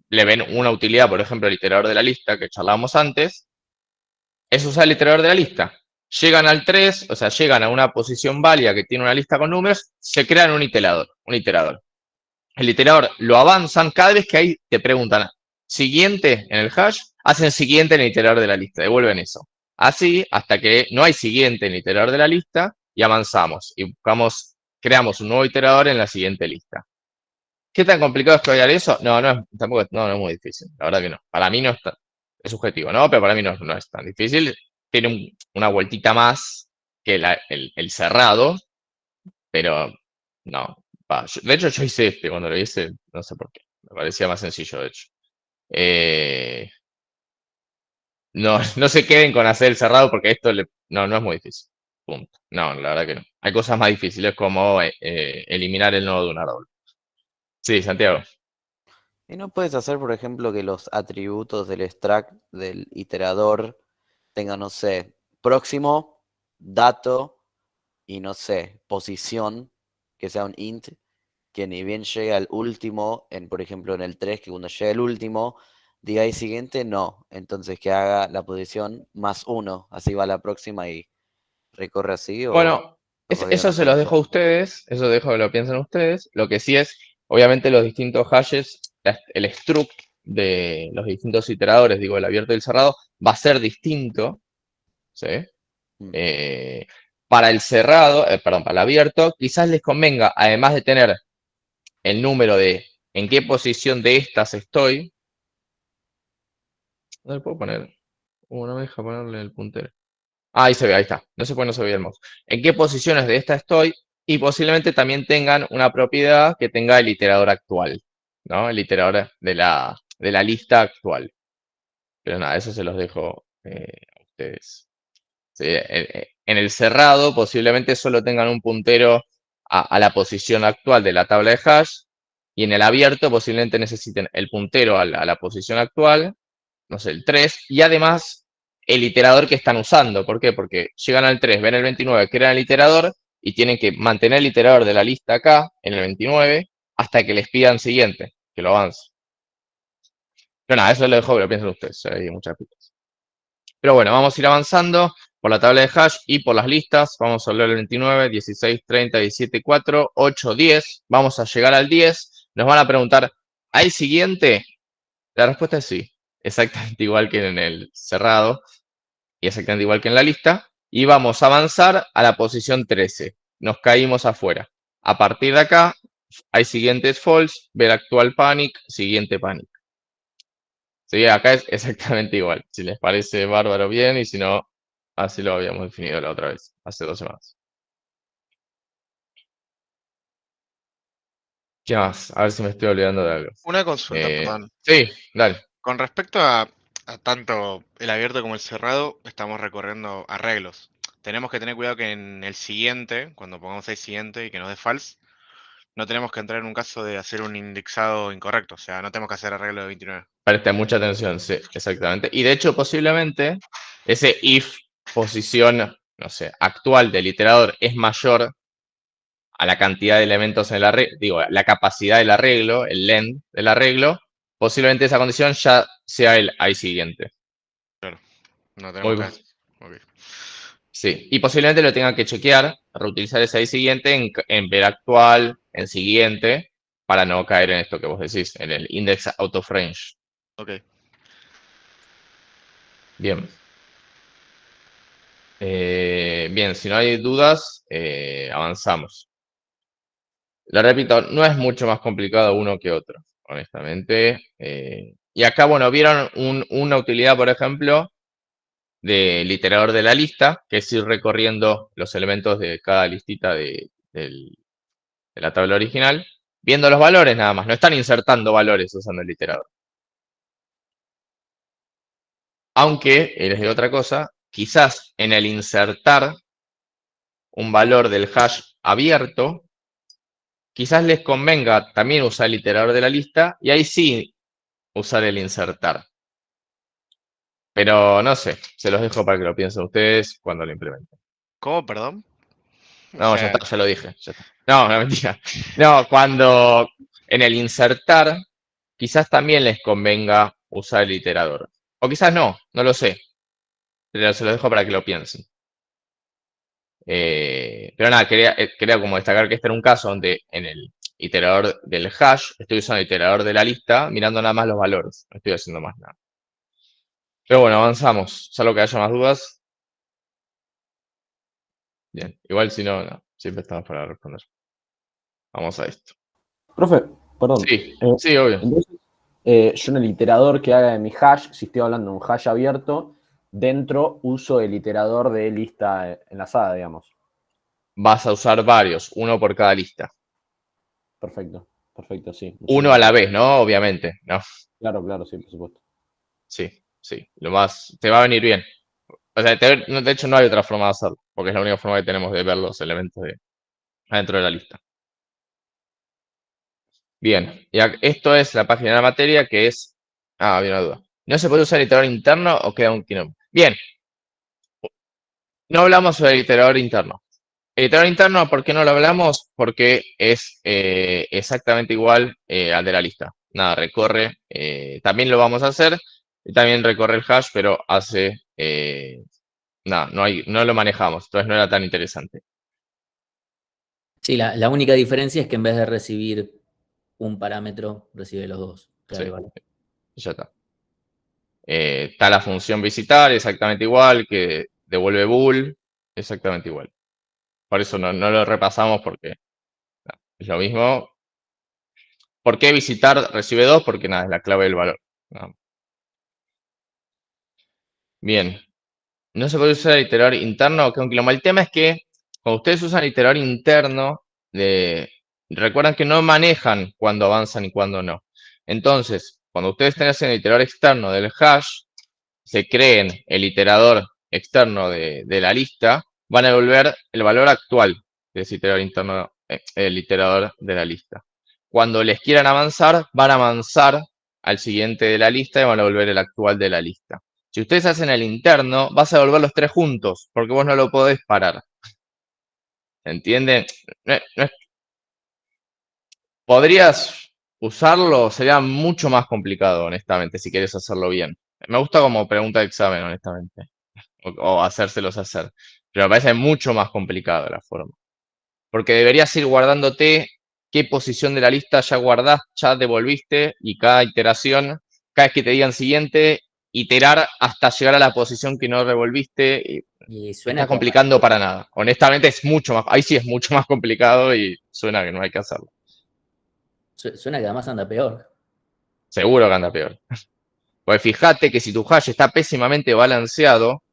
A: le ven una utilidad, por ejemplo, el iterador de la lista que charlábamos antes, es usar el iterador de la lista. Llegan al 3, o sea, llegan a una posición válida que tiene una lista con números, se crean un iterador. El iterador lo avanzan cada vez que ahí te preguntan siguiente en el hash, hacen siguiente en el iterador de la lista, devuelven eso. Así hasta que no hay siguiente en el iterador de la lista y avanzamos y creamos un nuevo iterador en la siguiente lista. ¿Qué tan complicado es crear eso? No, tampoco no es muy difícil. La verdad que no. Para mí no es es subjetivo, ¿no? Pero para mí no es tan difícil. Tiene una vueltita más que el cerrado, pero no. De hecho, yo hice cuando lo hice, no sé por qué. Me parecía más sencillo, de hecho. No se queden con hacer el cerrado porque esto no es muy difícil. Punto. No, la verdad que no. Hay cosas más difíciles como eliminar el nodo de un árbol. Sí, Santiago.
C: ¿Y no puedes hacer, por ejemplo, que los atributos del extract del iterador tengan, no sé, próximo, dato y, no sé, posición, que sea un int, que ni bien llegue al último, por ejemplo, en el 3, que cuando llegue el último, diga ahí siguiente, no. Entonces que haga la posición +1, así va la próxima y recorre así, o
A: Bueno,
C: todavía
A: eso
C: no
A: se
C: puede
A: los
C: hacer.
A: dejo a ustedes, eso dejo que lo piensen ustedes. Lo que sí es, obviamente, los distintos hashes, el struct de los distintos iteradores, digo, el abierto y el cerrado, va a ser distinto, ¿sí?
C: Mm.
A: Para el cerrado, perdón, para el abierto, quizás les convenga, además de tener el número de en qué posición de estas estoy, no le puedo poner, no me deja ponerle el puntero. Ah, ahí se ve, ahí está. No sé por qué no se veía el mouse. ¿En qué posiciones de esta estoy? Y posiblemente también tengan una propiedad que tenga el iterador actual, ¿no? El iterador de la lista actual. Pero nada, eso se los dejo a ustedes. Sí, en el cerrado posiblemente solo tengan un puntero a la posición actual de la tabla de hash. Y en el abierto posiblemente necesiten el puntero a la posición actual, no sé, el 3, y además el iterador que están usando. ¿Por qué? Porque llegan al 3, ven el 29, crean el iterador y tienen que mantener el iterador de la lista acá, en el 29, hasta que les pidan siguiente, que lo avance. Pero nada, eso lo dejo que lo piensen ustedes, hay muchas pistas. Pero bueno, vamos a ir avanzando por la tabla de hash y por las listas. Vamos a hablar el 29, 16, 30, 17, 4, 8, 10. Vamos a llegar al 10. Nos van a preguntar, ¿hay siguiente? La respuesta es sí, exactamente igual que en el cerrado y exactamente igual que en la lista. Y vamos a avanzar a la posición 13. Nos caímos afuera. A partir de acá, hay siguientes false, ver actual panic, siguiente panic. Sí, acá es exactamente igual. Si les parece bárbaro, bien, y si no, así lo habíamos definido la otra vez, hace 2 semanas. ¿Qué más? A ver si me estoy olvidando de algo.
B: Una consulta, perdón.
A: Sí, dale.
B: Con respecto a tanto el abierto como el cerrado, estamos recorriendo arreglos. Tenemos que tener cuidado que en el siguiente, cuando pongamos ahí siguiente y que nos dé false, no tenemos que entrar en un caso de hacer un indexado incorrecto. O sea, no tenemos que hacer arreglo de 29.
A: Presta mucha atención, sí, exactamente. Y de hecho, posiblemente, ese if posición, no sé, actual del iterador es mayor a la cantidad de elementos en el arreglo, digo, la capacidad del arreglo, el length del arreglo, posiblemente esa condición ya sea el ahí siguiente.
B: No tenemos
A: Muy
B: que
A: bu-
B: hacer. Ok.
A: Sí, y posiblemente lo tengan que chequear, reutilizar ese ahí siguiente en ver actual, en siguiente, para no caer en esto que vos decís, en el index out of range.
B: Ok.
A: Bien. Bien, si no hay dudas, avanzamos. Lo repito, no es mucho más complicado uno que otro, honestamente. Y acá, bueno, vieron una utilidad, por ejemplo, del iterador de la lista, que es ir recorriendo los elementos de cada listita de la tabla original, viendo los valores nada más. No están insertando valores usando el iterador. Aunque, les digo otra cosa, quizás en el insertar un valor del hash abierto, quizás les convenga también usar el iterador de la lista y ahí sí usar el insertar. Pero no sé, se los dejo para que lo piensen ustedes cuando lo implementen.
B: ¿Cómo, perdón? O
A: No, ya
B: sea,
A: está, ya lo dije. Ya está. No, no, mentira. No, cuando en el insertar, quizás también les convenga usar el iterador. O quizás no, no lo sé. Pero se los dejo para que lo piensen. Pero nada, quería como destacar que este era un caso donde en el iterador del hash estoy usando el iterador de la lista, mirando nada más los valores. No estoy haciendo más nada. Pero bueno, avanzamos. Salvo que haya más dudas. Bien, igual si no, no, siempre estamos para responder. Vamos a esto.
E: Profe, perdón.
A: Sí, sí, obvio.
E: Entonces, yo en el iterador que haga de mi hash, si estoy hablando de un hash abierto, dentro uso el iterador de lista enlazada, digamos.
A: Vas a usar varios, uno por cada lista.
E: Perfecto, perfecto, sí.
A: Uno a la vez, ¿no? Obviamente, ¿no?
E: Claro, sí, por supuesto.
A: Sí, sí. Te va a venir bien. O sea, de hecho no hay otra forma de hacerlo, porque es la única forma que tenemos de ver los elementos adentro de la lista. Bien, esto es la página de la materia que es... Ah, había una duda. ¿No se puede usar el iterador interno o queda un quilombo? Bien, no hablamos sobre el iterador interno. El iterador interno, ¿por qué no lo hablamos? Porque es exactamente igual al de la lista. Nada, recorre, también lo vamos a hacer, y también recorre el hash, pero hace... nada, no lo manejamos, entonces no era tan interesante.
F: Sí, la única diferencia es que en vez de recibir un parámetro, recibe los dos. Claro,
A: Sí,
F: igual.
A: ya está. Está la función visitar, exactamente igual, que devuelve bool, exactamente igual. Por eso no lo repasamos porque es lo mismo. ¿Por qué visitar recibe 2? Porque nada, es la clave del valor. No. Bien. No se puede usar el iterador interno, que un quilombo. El tema es que cuando ustedes usan el iterador interno, recuerdan que no manejan cuando avanzan y cuando no. Entonces, cuando ustedes estén haciendo el iterador externo del hash, se creen el iterador externo de la lista, van a devolver el valor actual de ese iterador interno, el iterador de la lista. Cuando les quieran avanzar, van a avanzar al siguiente de la lista y van a devolver el actual de la lista. Si ustedes hacen el interno, vas a devolver los tres juntos, porque vos no lo podés parar. ¿Entienden? Podrías usarlo, sería mucho más complicado, honestamente, si quieres hacerlo bien. Me gusta como pregunta de examen, honestamente. O hacérselos hacer. Pero me parece mucho más complicado la forma. Porque deberías ir guardándote qué posición de la lista ya guardás, ya devolviste, y cada iteración, cada vez que te digan siguiente, iterar hasta llegar a la posición que no revolviste. Y
F: Y
A: me
F: suena
A: está complicando para nada. Honestamente es mucho más, ahí sí es mucho más complicado y suena que no hay que hacerlo.
F: suena que además anda peor.
A: Seguro que anda peor. Pues fíjate que si tu hash está pésimamente balanceado,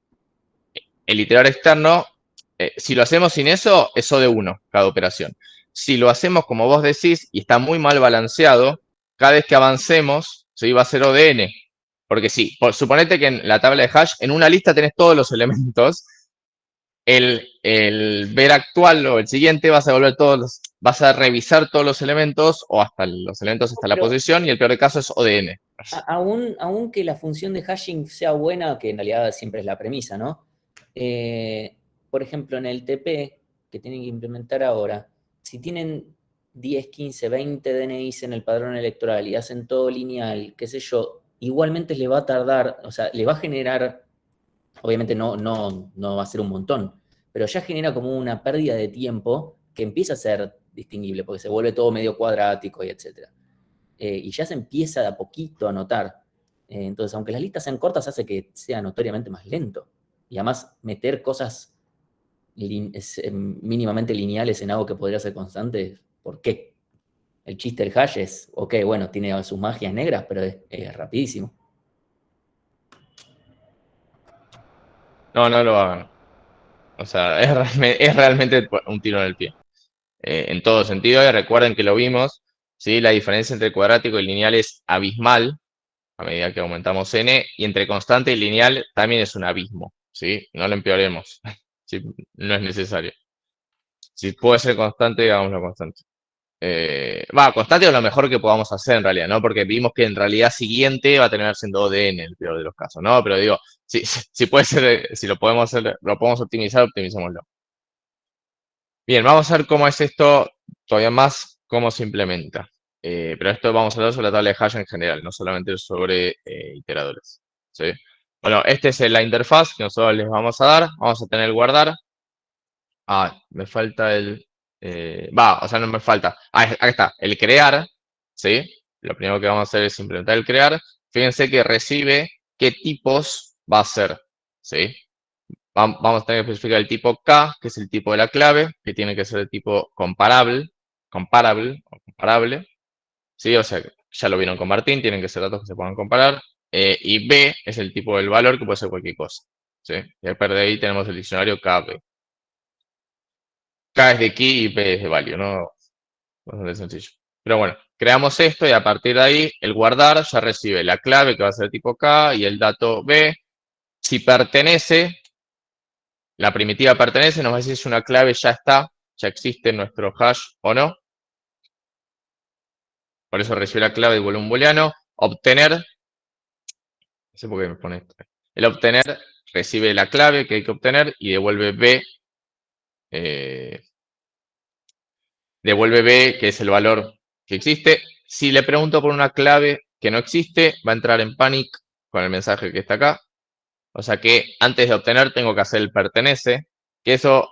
A: el iterador externo, si lo hacemos sin eso, es O de 1 cada operación. Si lo hacemos como vos decís y está muy mal balanceado, cada vez que avancemos, ¿sí? Va a ser O de N. Porque sí, suponete que en la tabla de hash, en una lista tenés todos los elementos. El ver actual o el siguiente vas a devolver vas a revisar todos los elementos o hasta los elementos hasta la
F: Pero-
A: posición y el peor de caso es O de N.
F: Aún que la función de hashing sea buena, que en realidad siempre es la premisa, ¿no? Por ejemplo, en el TP que tienen que implementar ahora, si tienen 10, 15, 20 DNIs en el padrón electoral y hacen todo lineal, qué sé yo, igualmente le va a tardar, o sea, le va a generar, obviamente no va a ser un montón, pero ya genera como una pérdida de tiempo que empieza a ser distinguible, porque se vuelve todo medio cuadrático y etcétera. Y ya se empieza de a poquito a notar. Entonces, aunque las listas sean cortas, hace que sea notoriamente más lento. Y además, meter cosas mínimamente lineales en algo que podría ser constante, ¿por qué? El chiste del hash es, ok, bueno, tiene sus magias negras, pero es rapidísimo.
A: No, no lo hagan. O sea, es realmente un tiro en el pie. En todo sentido, y recuerden que lo vimos, ¿sí? La diferencia entre cuadrático y lineal es abismal a medida que aumentamos n, y entre constante y lineal también es un abismo, ¿sí? No lo empeoremos, ¿sí? No es necesario. Si puede ser constante, hagámoslo constante. Constante es lo mejor que podamos hacer en realidad, ¿no? Porque vimos que en realidad siguiente va a terminar siendo ODN en el peor de los casos, ¿no? Pero digo, si puede ser, si lo podemos hacer, lo podemos optimizar, optimicémoslo. Bien, vamos a ver cómo es esto todavía más, cómo se implementa. Pero esto vamos a hablar sobre la tabla de hash en general, no solamente sobre iteradores, ¿sí? Bueno, esta es la interfaz que nosotros les vamos a dar. Vamos a tener el guardar. Me falta el... o sea, no me falta. Acá está, el crear, ¿sí? Lo primero que vamos a hacer es implementar el crear. Fíjense que recibe qué tipos va a ser, ¿sí? Vamos a tener que especificar el tipo K, que es el tipo de la clave, que tiene que ser de tipo comparable, ¿sí? O sea, ya lo vieron con Martín, tienen que ser datos que se puedan comparar. Y B es el tipo del valor, que puede ser cualquier cosa, ¿sí? Y a partir de ahí tenemos el diccionario KB. K es de key y B es de value, ¿no? Bastante sencillo. Pero bueno, creamos esto y a partir de ahí el guardar ya recibe la clave, que va a ser tipo K, y el dato B. Si pertenece, la primitiva pertenece, nos va a decir si una clave ya está, ya existe en nuestro hash o no. Por eso recibe la clave y vuelve un booleano. Obtener, no sé por qué me pone esto. El obtener recibe la clave que hay que obtener y devuelve B. Devuelve B, que es el valor que existe. Si le pregunto por una clave que no existe, va a entrar en panic con el mensaje que está acá. O sea que antes de obtener tengo que hacer el pertenece, que eso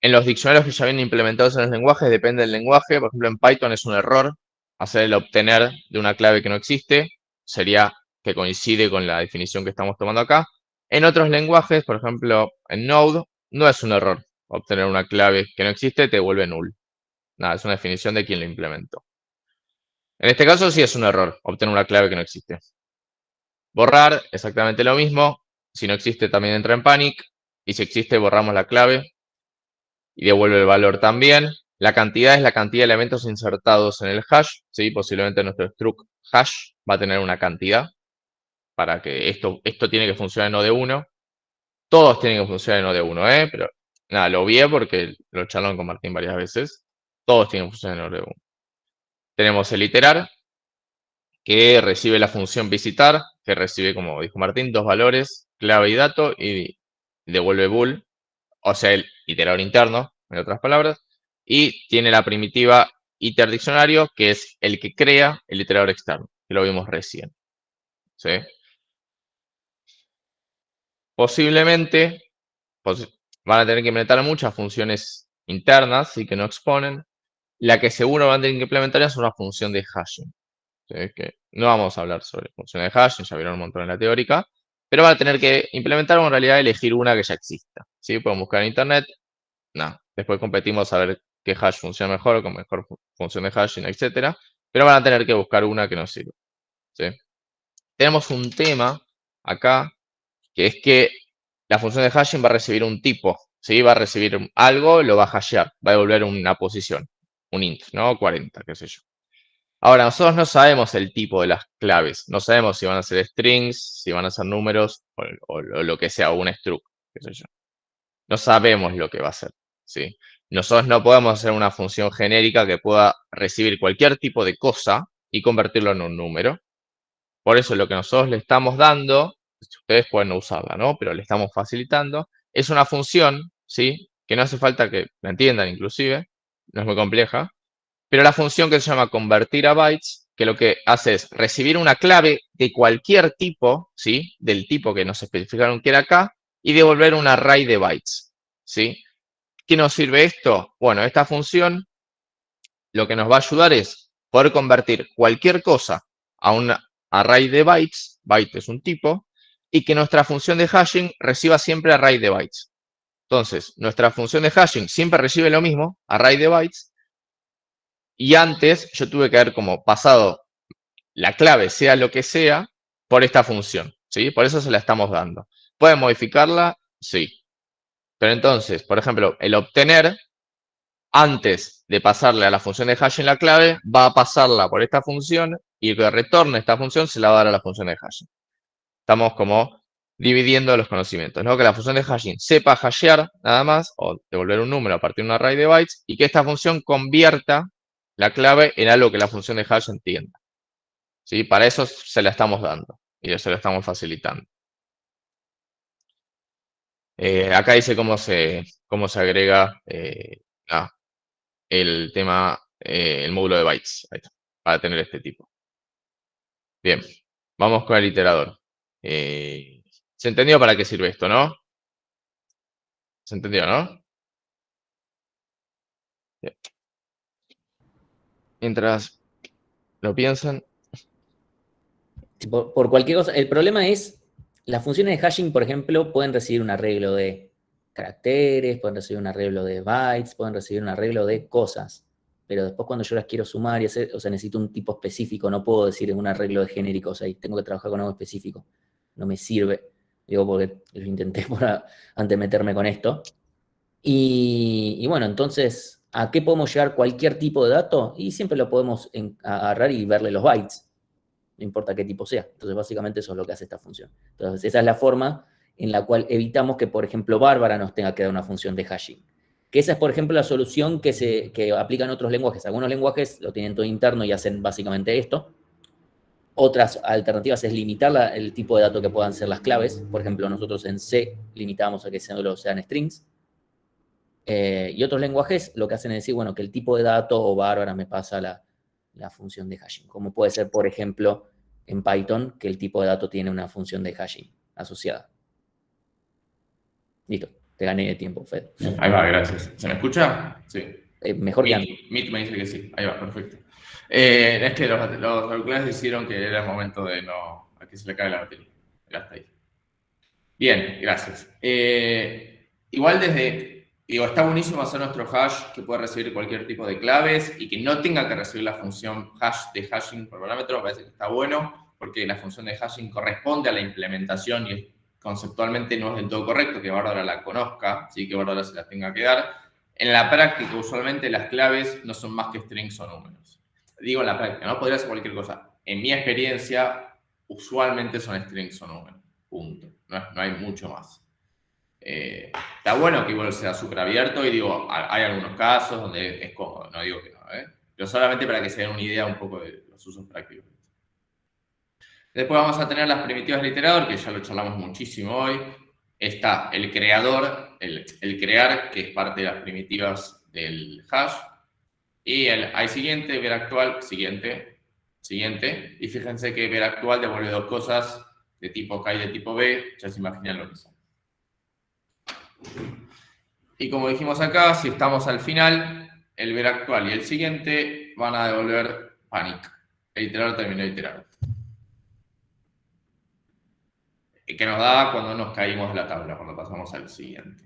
A: en los diccionarios que ya vienen implementados en los lenguajes depende del lenguaje. Por ejemplo, en Python es un error hacer el obtener de una clave que no existe. Sería que coincide con la definición que estamos tomando acá. En otros lenguajes, por ejemplo, en Node, no es un error obtener una clave que no existe, te devuelve null. Nada, es una definición de quien lo implementó. En este caso sí es un error obtener una clave que no existe. Borrar, exactamente lo mismo. Si no existe, también entra en panic. Y si existe, borramos la clave y devuelve el valor también. La cantidad es la cantidad de elementos insertados en el hash, ¿sí? Posiblemente nuestro struct hash va a tener una cantidad para que esto tiene que funcionar en OD1. Todos tienen que funcionar en OD1, pero nada, lo vi porque lo charlaron con Martín varias veces. Todos tienen que funcionar en OD1. Tenemos el iterar, que recibe la función visitar, que recibe, como dijo Martín, dos valores, clave y dato, y devuelve bool, o sea, el iterador interno, en otras palabras, y tiene la primitiva iter diccionario, que es el que crea el iterador externo, que lo vimos recién. ¿Sí? Posiblemente van a tener que implementar muchas funciones internas y que no exponen. La que seguro van a tener que implementar es una función de hashing. ¿Sí? Que no vamos a hablar sobre funciones de hashing, ya vieron un montón en la teórica, pero van a tener que implementar o en realidad elegir una que ya exista. ¿Sí? Pueden buscar en internet. No, después competimos a ver qué hash funciona mejor o con mejor función de hashing, etcétera. Pero van a tener que buscar una que nos sirva. ¿Sí? Tenemos un tema acá, que es que la función de hashing va a recibir un tipo. ¿Sí? Va a recibir algo, lo va a hashear, va a devolver una posición, un int, ¿no? 40, qué sé yo. Ahora, nosotros no sabemos el tipo de las claves. No sabemos si van a ser strings, si van a ser números o lo que sea, o un struct, qué sé yo. No sabemos lo que va a ser, ¿sí? Nosotros no podemos hacer una función genérica que pueda recibir cualquier tipo de cosa y convertirlo en un número. Por eso lo que nosotros le estamos dando, ustedes pueden no usarla, ¿no? Pero le estamos facilitando, es una función, ¿sí? Que no hace falta que la entiendan inclusive, no es muy compleja, pero la función que se llama convertir a bytes, que lo que hace es recibir una clave de cualquier tipo, ¿sí? Del tipo que nos especificaron que era acá, y devolver un array de bytes, ¿sí? ¿Qué nos sirve esto? Bueno, esta función lo que nos va a ayudar es poder convertir cualquier cosa a un array de bytes, byte es un tipo, y que nuestra función de hashing reciba siempre array de bytes. Entonces, nuestra función de hashing siempre recibe lo mismo, array de bytes, y antes yo tuve que haber como pasado la clave, sea lo que sea, por esta función, ¿sí? Por eso se la estamos dando. ¿Pueden modificarla? Sí. Pero entonces, por ejemplo, el obtener, antes de pasarle a la función de hashing la clave, va a pasarla por esta función y que retorne esta función se la va a dar a la función de hashing. Estamos como dividiendo los conocimientos, ¿no? Que la función de hashing sepa hashear nada más, o devolver un número a partir de un array de bytes, y que esta función convierta la clave en algo que la función de hash entienda. ¿Sí? Para eso se la estamos dando y se la estamos facilitando. Acá dice cómo se agrega el tema, el módulo de bytes, ahí está, para tener este tipo. Bien, vamos con el iterador. ¿Se entendió para qué sirve esto, no? ¿Se entendió, no? Bien. Mientras lo piensan.
F: Por cualquier cosa. El problema es, las funciones de hashing, por ejemplo, pueden recibir un arreglo de caracteres, pueden recibir un arreglo de bytes, pueden recibir un arreglo de cosas. Pero después cuando yo las quiero sumar y hacer, o sea, necesito un tipo específico, no puedo decir un arreglo de genéricos ahí, tengo que trabajar con algo específico. No me sirve, digo, porque lo intenté antes de meterme con esto. Y bueno, entonces, ¿a qué podemos llegar cualquier tipo de dato? Y siempre lo podemos agarrar y verle los bytes, no importa qué tipo sea. Entonces, básicamente eso es lo que hace esta función. Entonces, esa es la forma en la cual evitamos que, por ejemplo, Bárbara nos tenga que dar una función de hashing. Que esa es, por ejemplo, la solución que aplican otros lenguajes. Algunos lenguajes lo tienen todo interno y hacen básicamente esto. Otras alternativas es limitar el tipo de dato que puedan ser las claves. Por ejemplo, nosotros en C limitamos a que solo sean strings. Y otros lenguajes lo que hacen es decir, bueno, que el tipo de dato o Bárbara me pasa la función de hashing. Como puede ser, por ejemplo, en Python, que el tipo de dato tiene una función de hashing asociada. Listo, te gané de tiempo, Fed.
A: Ahí va, gracias. ¿Se me escucha? Sí.
F: Mejor que antes.
A: Meet me dice que sí. Ahí va, perfecto. Es que los auriculares decidieron que era el momento de no... a que se le cae la batería. Ya está ahí. Bien, gracias. Igual digo, está buenísimo hacer nuestro hash que pueda recibir cualquier tipo de claves y que no tenga que recibir la función hash de hashing por parámetro. Me parece que está bueno porque la función de hashing corresponde a la implementación y conceptualmente no es del todo correcto que Bárbara la conozca, ¿sí? Que Bárbara se la tenga que dar. En la práctica, usualmente las claves no son más que strings o números. Digo en la práctica, no podría ser cualquier cosa. En mi experiencia, usualmente son strings o números. Punto. No hay mucho más. Está bueno que igual sea súper abierto y digo, hay algunos casos donde es cómodo, no digo que no, pero solamente para que se den una idea un poco de los usos prácticos. Después vamos a tener las primitivas del iterador, que ya lo charlamos muchísimo hoy. Está el creador, el crear, que es parte de las primitivas del hash. Y el hay siguiente, ver actual, siguiente. Y fíjense que ver actual devuelve dos cosas de tipo K y de tipo B, ya se imaginan lo que son. Y como dijimos acá, si estamos al final, el ver actual y el siguiente van a devolver panic. El iterador terminó de iterar. Que nos da cuando nos caímos de la tabla, cuando pasamos al siguiente.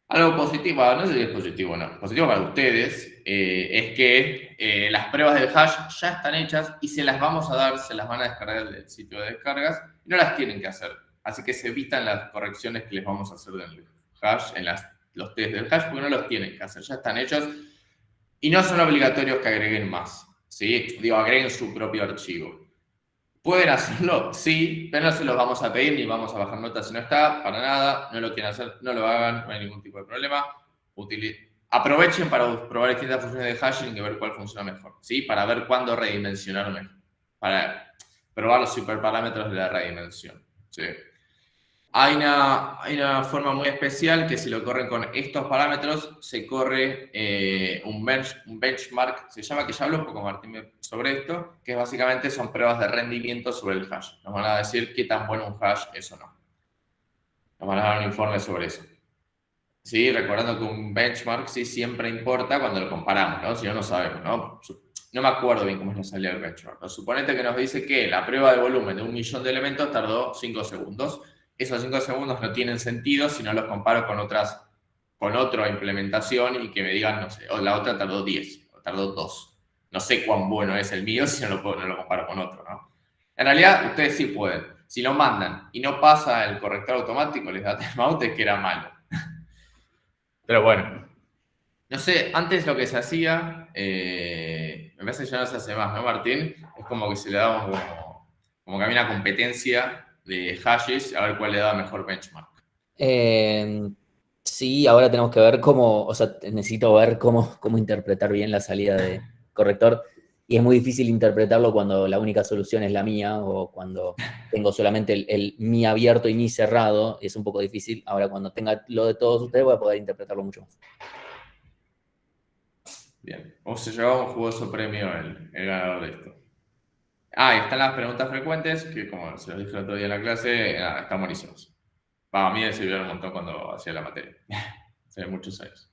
A: Algo positivo, no sé si es positivo o no, positivo para ustedes, es que las pruebas del hash ya están hechas y se las vamos a dar, se las van a descargar del sitio de descargas y no las tienen que hacer. Así que se evitan las correcciones que les vamos a hacer del hash, en los test del hash, porque no los tienen que hacer, ya están hechos y no son obligatorios que agreguen más, ¿sí? Digo, agreguen su propio archivo. ¿Pueden hacerlo? Sí, pero no se los vamos a pedir ni vamos a bajar notas si no está, para nada, no lo quieren hacer, no lo hagan, no hay ningún tipo de problema. Aprovechen para probar distintas funciones de hashing y ver cuál funciona mejor, ¿sí? Para ver cuándo redimensionar mejor, para probar los superparámetros de la redimensión, ¿sí? Hay una forma muy especial que si lo corren con estos parámetros, se corre un benchmark, se llama, que ya hablo un poco Martín sobre esto, que básicamente son pruebas de rendimiento sobre el hash. Nos van a decir qué tan bueno un hash es o no. Nos van a dar un informe sobre eso. Sí, recordando que un benchmark sí siempre importa cuando lo comparamos, ¿no? Si no, no sabemos, ¿no? No me acuerdo bien cómo es la salida del benchmark. Pero suponete que nos dice que la prueba de volumen de 1.000.000 de elementos tardó 5 segundos. Esos 5 segundos no tienen sentido si no los comparo con otra implementación y que me digan, no sé, o la otra tardó 10, o tardó 2. No sé cuán bueno es el mío si no lo comparo con otro, ¿no? En realidad, ustedes sí pueden.
G: Si lo mandan y no pasa el corrector automático, les da timeout, es que era malo. Pero bueno, no sé, antes lo que se hacía, me parece que ya no se hace más, ¿no, Martín? Es como que se le daba como que había una competencia de hashes a ver cuál le daba mejor benchmark.
F: Sí, ahora tenemos que ver cómo, o sea, necesito ver cómo interpretar bien la salida de corrector. Y es muy difícil interpretarlo cuando la única solución es la mía o cuando tengo solamente el mi abierto y mi cerrado. Es un poco difícil. Ahora, cuando tenga lo de todos ustedes, voy a poder interpretarlo mucho más.
G: Bien, o se llevaba un jugoso premio el ganador de esto. Ah, y están las preguntas frecuentes, que como se los dije el otro día en la clase, están buenísimos. A mí me sirvieron un montón cuando hacía la materia. Hace muchos años.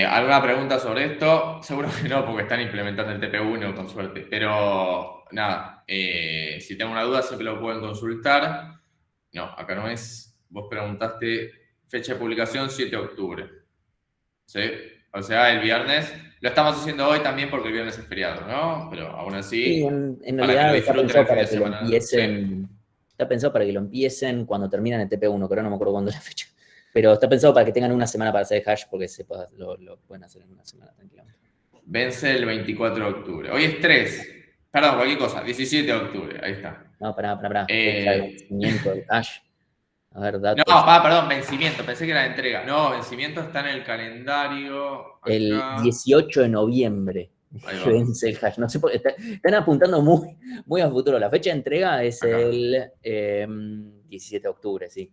G: ¿Alguna pregunta sobre esto? Seguro que no, porque están implementando el TP1 con suerte. Pero nada, si tengo una duda siempre lo pueden consultar. No, acá no es. Vos preguntaste fecha de publicación 7 de octubre. ¿Sí? O sea, el viernes. Lo estamos haciendo hoy también porque el viernes es feriado, ¿no? Pero aún así,
F: Sí, en
G: para que
F: realidad
G: lo
F: está
G: disfruten
F: pensado
G: el fin
F: para
G: de
F: que lo
G: semana.
F: empiecen. Está pensado para que lo empiecen cuando terminan el TP1, pero no me acuerdo cuándo es la fecha. Pero está pensado para que tengan una semana para hacer hash, porque lo pueden hacer en una semana tranquilamente.
G: Vence el 24 de octubre. Hoy es 3. Perdón, cualquier cosa. 17 de octubre. Ahí está.
F: No, pará. Fecha de vencimiento del hash. A ver,
G: No,
F: datos.
G: perdón, vencimiento. Pensé que era la entrega. No, vencimiento está en el calendario. Acá.
F: El 18 de noviembre
G: Ahí
F: que
G: va.
F: vence el hash. No sé por qué. Están apuntando muy a futuro. La fecha de entrega es
G: Acá.
F: el 17 de octubre, sí.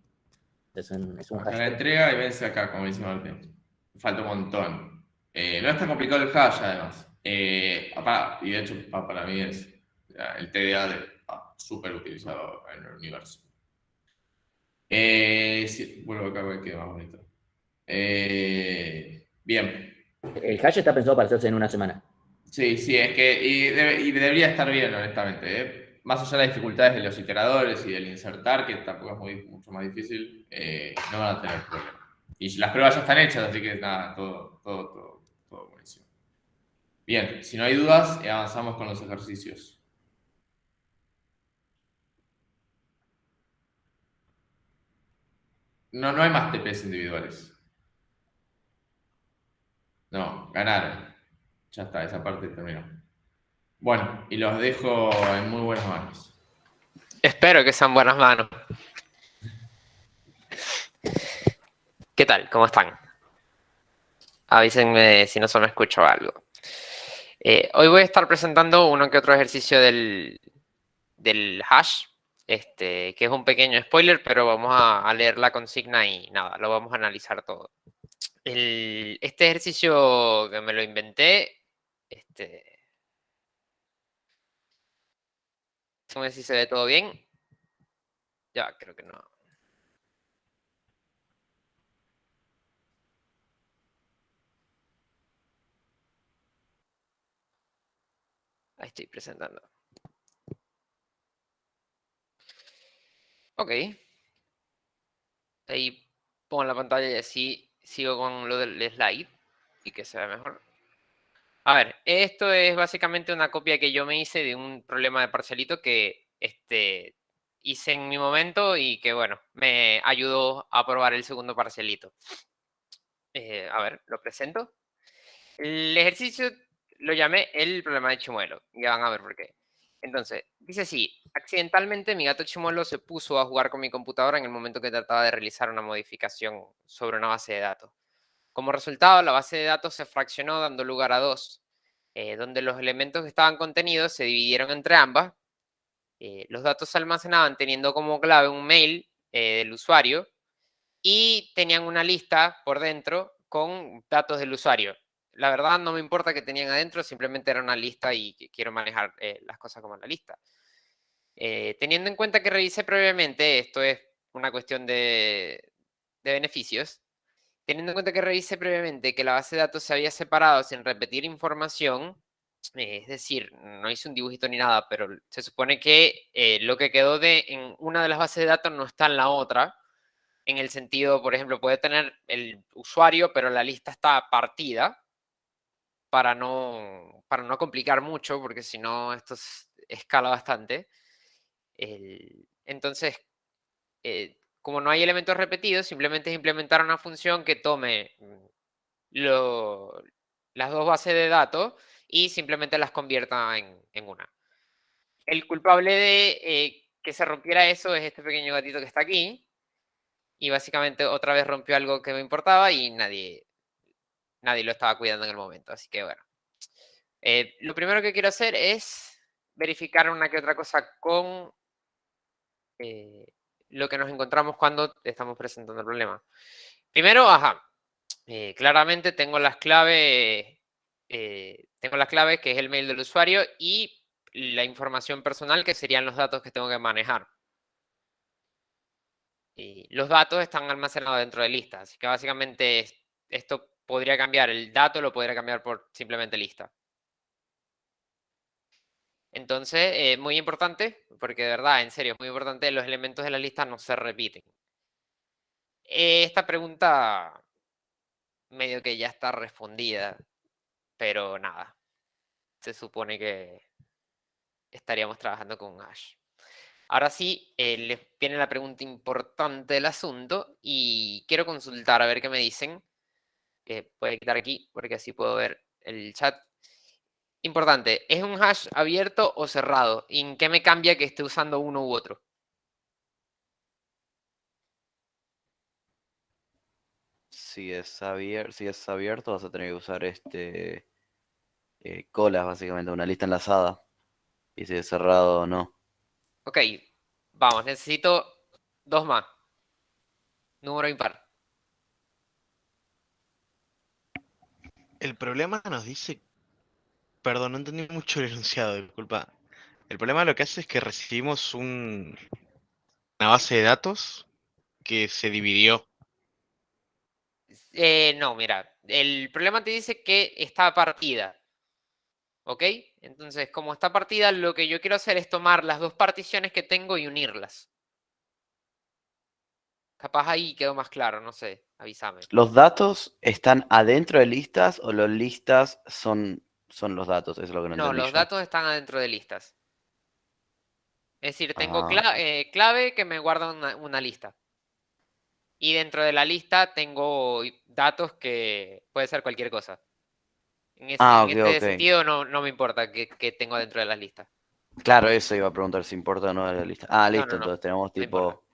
F: Es un
G: Acá
F: hash.
G: la entrega y vence acá, como dice Martín. Falta un montón. No es tan complicado el hash, además. Y de hecho, para mí es el TDA súper utilizado en el universo. Sí, vuelvo acá a ver qué más bonito. Bien.
F: El hash está pensado para hacerse en una semana.
G: Sí, es que y debería estar bien, honestamente. Más allá de las dificultades de los iteradores y del insertar, que tampoco es mucho más difícil, no van a tener problema. Y las pruebas ya están hechas, así que nada, todo buenísimo. Bien, si no hay dudas, avanzamos con los ejercicios. No hay más TPs individuales. No, ganaron. Ya está, esa parte terminó. Bueno, y los dejo en muy buenas manos.
H: Espero que sean buenas manos. ¿Qué tal? ¿Cómo están? Avísenme si no se me escucho algo. Hoy voy a estar presentando uno que otro ejercicio del hash, que es un pequeño spoiler, pero vamos a leer la consigna y nada, lo vamos a analizar todo. Este ejercicio que me lo inventé, déjame ver si se ve todo bien. Ya, creo que no. Ahí estoy presentando. Ok. Ahí pongo la pantalla y así sigo con lo del slide y que se vea mejor. A ver, esto es básicamente una copia que yo me hice de un problema de parcialito que hice en mi momento y que, bueno, me ayudó a probar el segundo parcialito. A ver, lo presento. El ejercicio lo llamé el problema de Chimuelo. Ya van a ver por qué. Entonces, dice así, accidentalmente mi gato Chimuelo se puso a jugar con mi computadora en el momento que trataba de realizar una modificación sobre una base de datos. Como resultado, la base de datos se fraccionó dando lugar a dos, donde los elementos que estaban contenidos se dividieron entre ambas. Los datos se almacenaban teniendo como clave un mail del usuario y tenían una lista por dentro con datos del usuario. La verdad no me importa que tenían adentro, simplemente era una lista y quiero manejar las cosas como la lista. Teniendo en cuenta que revisé previamente, esto es una cuestión de beneficios, teniendo en cuenta que revisé previamente que la base de datos se había separado sin repetir información, es decir, no hice un dibujito ni nada, pero se supone que lo que quedó en una de las bases de datos no está en la otra, en el sentido, por ejemplo, puede tener el usuario, pero la lista está partida para no complicar mucho, porque si no, esto escala bastante. Entonces, como no hay elementos repetidos, simplemente es implementar una función que tome las dos bases de datos y simplemente las convierta en una. El culpable de que se rompiera eso es este pequeño gatito que está aquí. Y básicamente otra vez rompió algo que me importaba y nadie lo estaba cuidando en el momento. Así que bueno. Lo primero que quiero hacer es verificar una que otra cosa con lo que nos encontramos cuando estamos presentando el problema. Primero, claramente tengo las claves, que es el mail del usuario, y la información personal, que serían los datos que tengo que manejar. Y los datos están almacenados dentro de listas, así que básicamente esto podría cambiar, el dato lo podría cambiar por simplemente lista. Entonces, muy importante, porque de verdad, en serio, es muy importante, los elementos de la lista no se repiten. Esta pregunta medio que ya está respondida, pero nada, se supone que estaríamos trabajando con hash. Ahora sí, les viene la pregunta importante del asunto y quiero consultar a ver qué me dicen. Puede quitar aquí porque así puedo ver el chat. Importante, ¿es un hash abierto o cerrado? ¿Y en qué me cambia que esté usando uno u otro?
C: Si es abierto, vas a tener que usar colas, básicamente, una lista enlazada. Y si es cerrado, no.
H: Ok, vamos, necesito 2 más. Número impar.
B: El problema nos dice... Perdón, no entendí mucho el enunciado, disculpa. El problema lo que hace es que recibimos una base de datos que se dividió.
H: No, mira, el problema te dice que está partida. ¿Ok? Entonces, como está partida, lo que yo quiero hacer es tomar las dos particiones que tengo y unirlas. Capaz ahí quedó más claro, no sé, avísame.
C: ¿Los datos están adentro de listas o los listas son los datos? Eso es lo que no
H: No,
C: entendí
H: los
C: yo.
H: datos están adentro de listas. Es decir, tengo
C: Ah,
H: clave que me guarda una lista. Y dentro de la lista tengo datos que puede ser cualquier cosa. En
C: ok,
H: este
C: ok.
H: sentido no me importa qué tengo dentro de las listas.
C: Claro, eso iba a preguntar si importa o no la lista. Ah,
H: No,
C: listo, entonces tenemos
H: no importa.
C: tipo...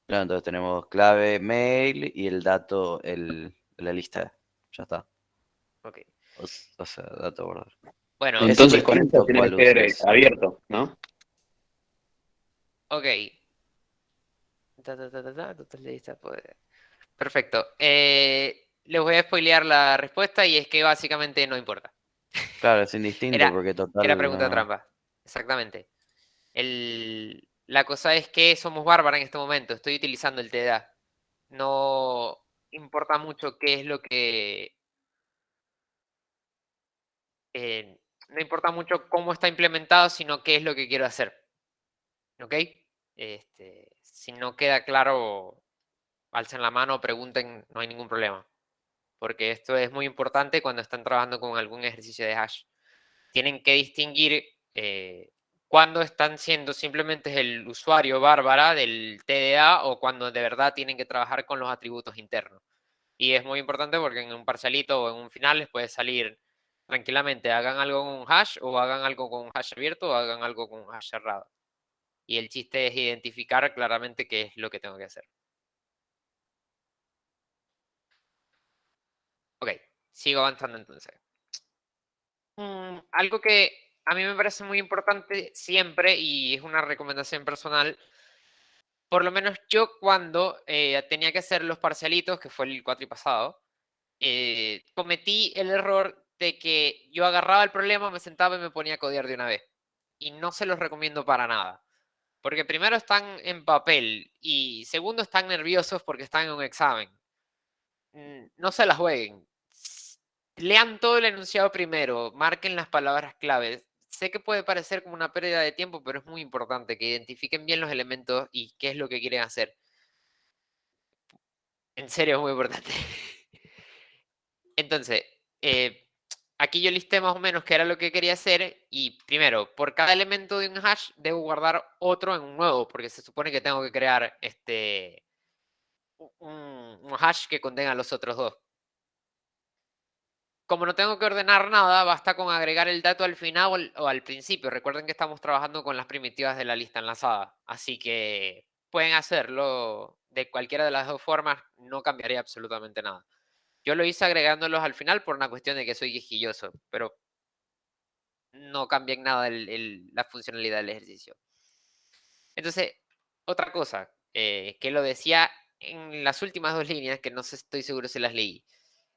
C: Claro, entonces tenemos clave, mail y el dato, la lista. Ya está.
H: Ok.
C: O sea, dato guardar.
H: Bueno,
C: Es
D: Entonces con esto
C: indistinto
D: tiene
C: cuál
D: que ser
C: uses.
D: abierto, ¿no?
H: ok. Total de lista, perfecto. Les voy a spoilear la respuesta y es que básicamente no importa.
C: Claro, es indistinto
H: Era,
C: porque
H: era
C: total
H: pregunta
C: no.
H: trampa. Exactamente. La cosa es que somos bárbaros en este momento. Estoy utilizando el TDA. No importa mucho qué es lo que... no importa mucho cómo está implementado, sino qué es lo que quiero hacer. ¿Ok? Si no queda claro, alcen la mano, pregunten, no hay ningún problema. Porque esto es muy importante cuando están trabajando con algún ejercicio de hash. Tienen que distinguir cuando están siendo simplemente el usuario bárbara del TDA o cuando de verdad tienen que trabajar con los atributos internos. Y es muy importante porque en un parcialito o en un final les puede salir tranquilamente, hagan algo con un hash o hagan algo con un hash abierto o hagan algo con un hash cerrado. Y el chiste es identificar claramente qué es lo que tengo que hacer. Ok, sigo avanzando entonces. Algo que a mí me parece muy importante siempre y es una recomendación personal, por lo menos yo cuando tenía que hacer los parcialitos, que fue el cuatri pasado, cometí el error de que yo agarraba el problema, me sentaba y me ponía a codear de una vez. Y no se los recomiendo para nada. Porque primero están en papel y segundo están nerviosos porque están en un examen. No se las jueguen. Lean todo el enunciado primero, marquen las palabras claves. Sé que puede parecer como una pérdida de tiempo, pero es muy importante que identifiquen bien los elementos y qué es lo que quieren hacer. En serio, es muy importante. Entonces, aquí yo listé más o menos qué era lo que quería hacer y primero, por cada elemento de un hash debo guardar otro en un nuevo, porque se supone que tengo que crear un hash que contenga los otros dos. Como no tengo que ordenar nada, basta con agregar el dato al final o al principio. Recuerden que estamos trabajando con las primitivas de la lista enlazada, así que pueden hacerlo de cualquiera de las dos formas, no cambiaría absolutamente nada. Yo lo hice agregándolos al final por una cuestión de que soy quisquilloso, pero no cambia en nada la funcionalidad del ejercicio. Entonces, otra cosa, que lo decía en las últimas dos líneas, que no sé, estoy seguro si las leí.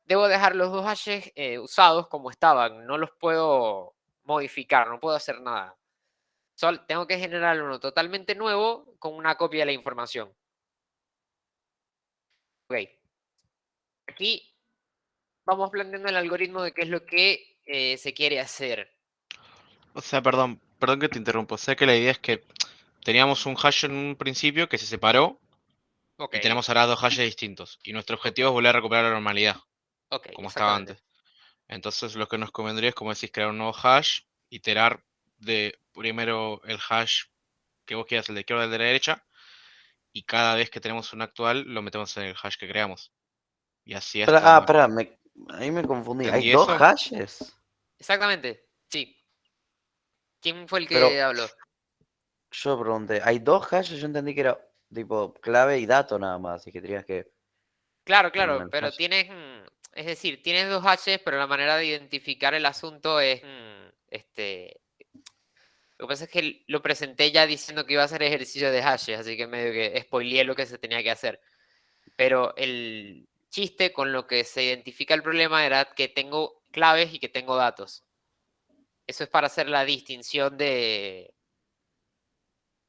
H: Debo dejar los dos hashes usados como estaban, no los puedo modificar, no puedo hacer nada. Solo tengo que generar uno totalmente nuevo con una copia de la información. Ok. Aquí vamos planteando el algoritmo de qué es lo que se quiere hacer.
B: O sea, perdón que te interrumpo. O sea que la idea es que teníamos un hash en un principio que se separó
H: Ok,
B: y tenemos ahora dos hashes distintos. Y nuestro objetivo es volver a recuperar la normalidad,
H: ok,
B: como estaba
H: exactamente.
B: antes. Entonces lo que nos convendría es, como decís, crear un nuevo hash, iterar de primero el hash que vos quieras, el de izquierda o el de la derecha, y cada vez que tenemos un actual lo metemos en el hash que creamos. Y así hasta...
C: Pará, ahí me confundí. ¿Hay
B: ¿Entendí
C: dos
B: eso?
C: hashes?
H: Exactamente, sí. ¿Quién fue el
C: Pero
H: que habló?
C: yo pregunté, ¿hay dos hashes? Yo entendí que era tipo clave y dato nada más, y que tenías que
H: Claro,
C: poner
H: claro,
C: el
H: pero
C: hash.
H: tienes, es decir, tienes dos hashes, pero la manera de identificar el asunto es, lo que pasa es que lo presenté ya diciendo que iba a hacer ejercicio de hashes, así que medio que spoileé lo que se tenía que hacer. Pero el chiste con lo que se identifica el problema era que tengo claves y que tengo datos. Eso es para hacer la distinción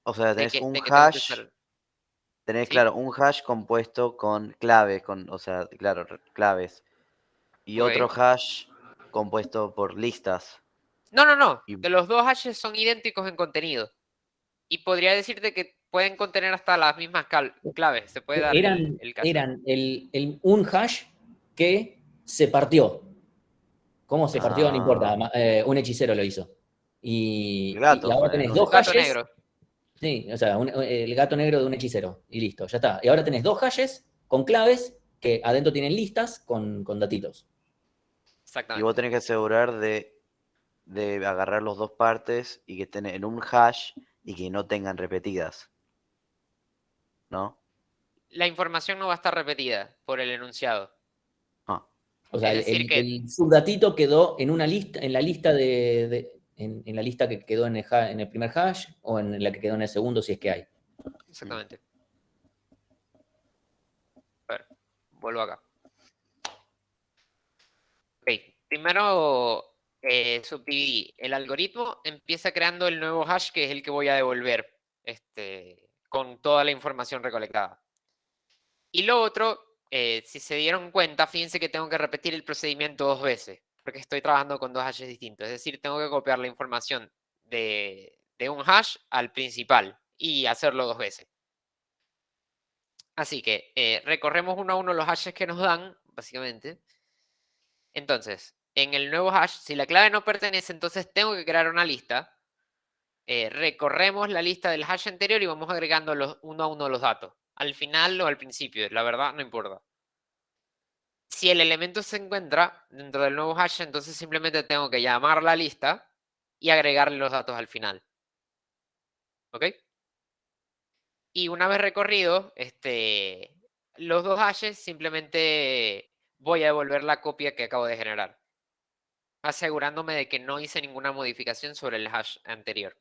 C: O sea,
H: de
C: tenés
H: que,
C: un
H: de que tengo que
C: hash,
H: usar,
C: tenés,
H: ¿sí?
C: claro, un hash compuesto con claves, o sea, claro, claves. Y otro
H: Ok.
C: hash compuesto por listas.
H: No, no, no.
C: Y
H: De los dos hashes son idénticos en contenido. Y podría decirte que pueden contener hasta las mismas claves. Se puede dar el caso.
F: Eran un hash que se partió. ¿Cómo se partió? No importa. Un hechicero lo hizo. Y
C: gato
F: ahora
C: fue
F: tenés
C: un
F: dos
H: Gato
F: hashes.
H: negro.
F: Sí, o sea, el gato negro de un hechicero. Y listo, ya está. Y ahora tenés dos hashes con claves que adentro tienen listas con datitos.
C: Y
H: Exactamente.
C: vos tenés que asegurar de agarrar los dos partes y que estén en un hash y que no tengan repetidas. ¿No?
H: La información no va a estar repetida por el enunciado.
C: Ah,
F: O sea,
H: Es decir que,
F: el subdatito quedó en una lista, en la lista en la lista que quedó en el primer hash o en la que quedó en el segundo, si es que hay.
H: exactamente. A ver, vuelvo acá. Ok, primero subdividí. El algoritmo empieza creando el nuevo hash que es el que voy a devolver con toda la información recolectada. Y lo otro, si se dieron cuenta, fíjense que tengo que repetir el procedimiento dos veces, porque estoy trabajando con dos hashes distintos. Es decir, tengo que copiar la información de un hash al principal y hacerlo dos veces. Así que recorremos uno a uno los hashes que nos dan, básicamente. Entonces, en el nuevo hash, si la clave no pertenece, entonces tengo que crear una lista. Recorremos la lista del hash anterior y vamos agregando uno a uno los datos. Al final o al principio, la verdad no importa. Si el elemento se encuentra dentro del nuevo hash, entonces simplemente tengo que llamar la lista y agregarle los datos al final. ¿Ok? Y una vez recorrido los dos hashes, simplemente voy a devolver la copia que acabo de generar, asegurándome de que no hice ninguna modificación sobre el hash anterior.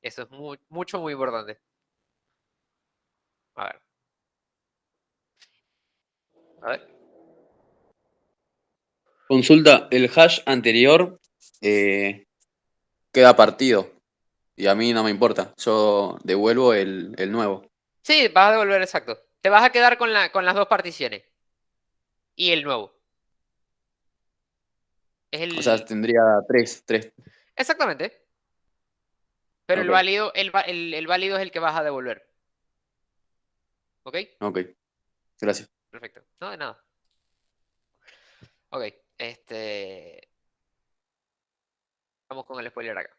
H: Eso es muy importante. A ver. A ver.
D: Consulta, el hash anterior queda partido y a mí no me importa. Yo devuelvo el nuevo.
H: Sí, vas a devolver exacto. Te vas a quedar con las dos particiones. Y el nuevo. Es
D: O sea,
H: el.
D: tendría tres.
H: Exactamente. Pero el
D: Ok,
H: válido, el válido es el que vas a devolver. ¿Ok?
D: ok. Gracias.
H: Perfecto. No, de nada. Ok. Vamos con el spoiler acá.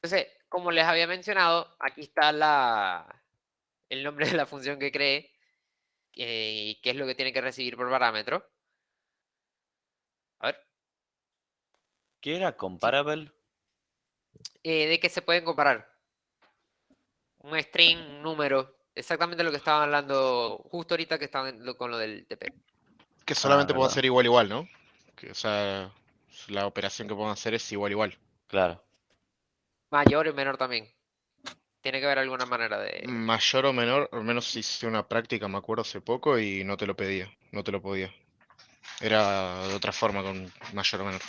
H: Entonces, como les había mencionado, aquí está el nombre de la función que creé y qué es lo que tiene que recibir por parámetro. A ver.
C: ¿Qué era comparable?
H: De qué se pueden comparar. Un string, un número. Exactamente lo que estaban hablando justo ahorita que estaban con lo del TP.
B: Que solamente puedo
C: verdad.
B: hacer igual, ¿no? Que, o sea, la operación que puedo hacer es igual.
C: Claro.
H: Mayor y menor también. Tiene que haber alguna manera de...
B: Mayor o menor, al menos hice una práctica, me acuerdo hace poco, y no te lo pedía, no te lo podía. Era de otra forma con mayor o menor.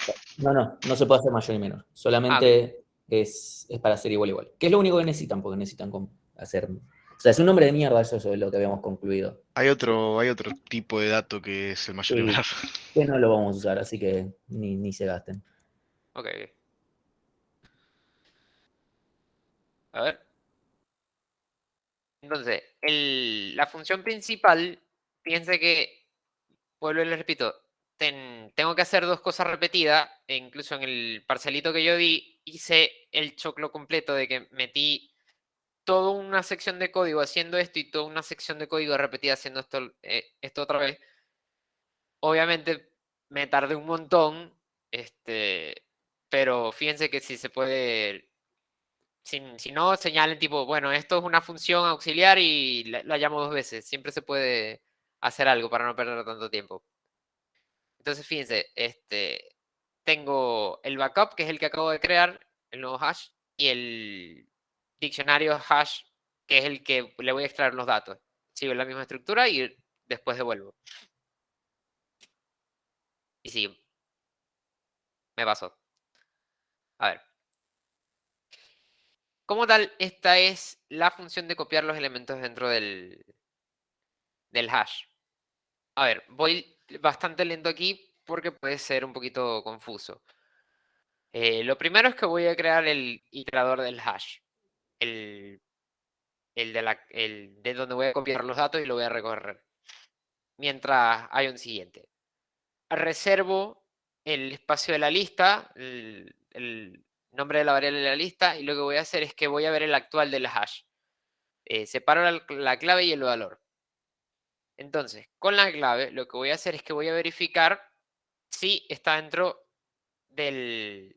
F: No se puede hacer mayor y menor. Solamente es para hacer igual. Que es lo único que necesitan, porque necesitan hacer... O sea, es un nombre de mierda, eso es lo que habíamos concluido.
B: Hay otro tipo de dato que es el mayor y
F: Sí,
B: menor.
F: que no lo vamos a usar, así que ni se gasten.
H: Ok. A ver. Entonces, la función principal, piense que, vuelvo y les repito, tengo que hacer dos cosas repetidas, e incluso en el parcelito que yo di, hice el choclo completo de que metí toda una sección de código haciendo esto y toda una sección de código repetida haciendo esto otra vez. Obviamente me tardé un montón, pero fíjense que si se puede, si no, señalen tipo, bueno, esto es una función auxiliar y la llamo dos veces. Siempre se puede hacer algo para no perder tanto tiempo. Entonces, fíjense, tengo el backup, que es el que acabo de crear, el nuevo hash, y el diccionario hash, que es el que le voy a extraer los datos. Sigo la misma estructura y después devuelvo. Y sí, me pasó. A ver. Como tal, esta es la función de copiar los elementos dentro del hash. A ver, voy bastante lento aquí porque puede ser un poquito confuso. Lo primero es que voy a crear el iterador del hash. El de donde voy a copiar los datos y lo voy a recorrer. Mientras hay un siguiente. Reservo el espacio de la lista, el nombre de la variable de la lista, y lo que voy a hacer es que voy a ver el actual del hash. Separo la clave y el valor. Entonces, con la clave, lo que voy a hacer es que voy a verificar si está dentro del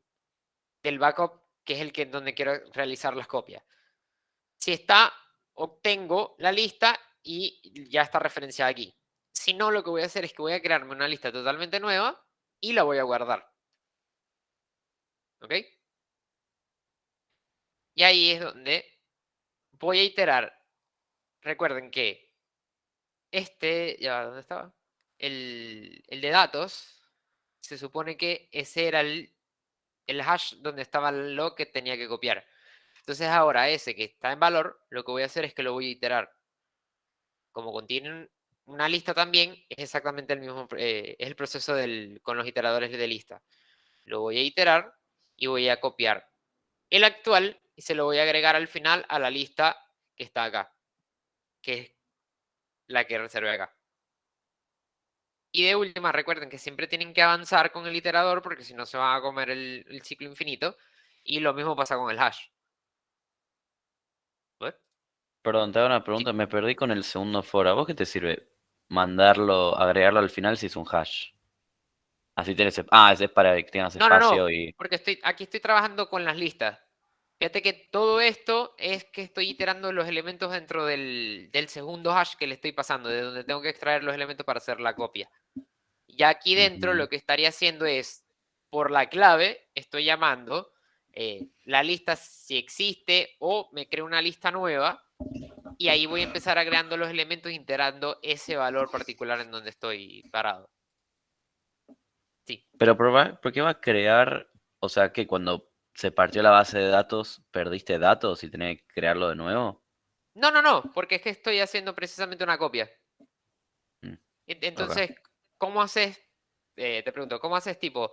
H: backup, que es donde quiero realizar las copias. Si está, obtengo la lista y ya está referenciada aquí. Si no, lo que voy a hacer es que voy a crearme una lista totalmente nueva y la voy a guardar. ¿Ok? Y ahí es donde voy a iterar. Recuerden que ya, ¿dónde estaba? El de datos, se supone que ese era el hash donde estaba lo que tenía que copiar. Entonces ahora ese que está en valor, lo que voy a hacer es que lo voy a iterar. Como contienen una lista también, es exactamente el mismo, es el proceso con los iteradores de lista. Lo voy a iterar y voy a copiar el actual y se lo voy a agregar al final a la lista que está acá, que es la que reservé acá. Y de última, recuerden que siempre tienen que avanzar con el iterador porque si no se van a comer el ciclo infinito. Y lo mismo pasa con el hash. ¿Ves?
C: Perdón, te hago una pregunta. Me perdí con el segundo for. ¿A vos qué te sirve agregarlo al final si es un hash? Así tienes. Es para que tengas
H: No,
C: espacio y.
H: porque aquí estoy trabajando con las listas. Fíjate que todo esto es que estoy iterando los elementos dentro del segundo hash que le estoy pasando, de donde tengo que extraer los elementos para hacer la copia. Ya aquí dentro
C: Ujú.
H: lo que estaría haciendo es, por la clave, estoy llamando la lista si existe o me creo una lista nueva y ahí voy a empezar agregando los elementos iterando ese valor particular en donde estoy parado. Sí.
C: Pero ¿por qué va a crear? O sea, que cuando se partió la base de datos, perdiste datos y tenés que crearlo de nuevo.
H: No, porque es que estoy haciendo precisamente una copia.
C: Mm,
H: Entonces, ¿cómo haces? Te pregunto, ¿cómo haces tipo?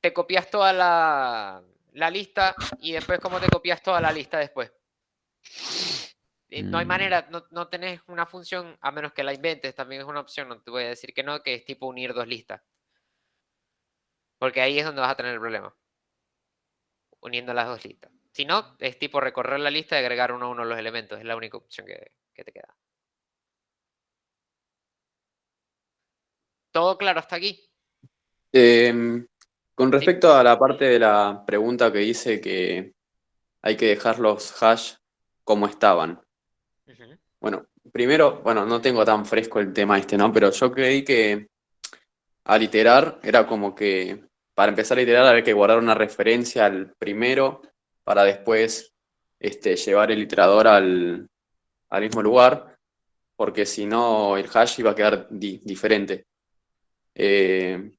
H: Te copias toda la lista y después cómo te copias toda la lista después. No hay manera, no tenés una función, a menos que la inventes, también es una opción, no te voy a decir que no, que es tipo unir dos listas. Porque ahí es donde vas a tener el problema. Uniendo las dos listas. Si no, es tipo recorrer la lista y agregar uno a uno los elementos. Es la única opción que te queda. ¿Todo claro hasta aquí?
D: Con respecto a la parte de la pregunta que dice que hay que dejar los hash como estaban.
H: Ujú.
D: Bueno, primero, bueno, no tengo tan fresco el tema este, ¿no? Pero yo creí que al iterar era como que para empezar a iterar había que guardar una referencia al primero para después llevar el iterador al mismo lugar, porque si no el hash iba a quedar diferente. Eh,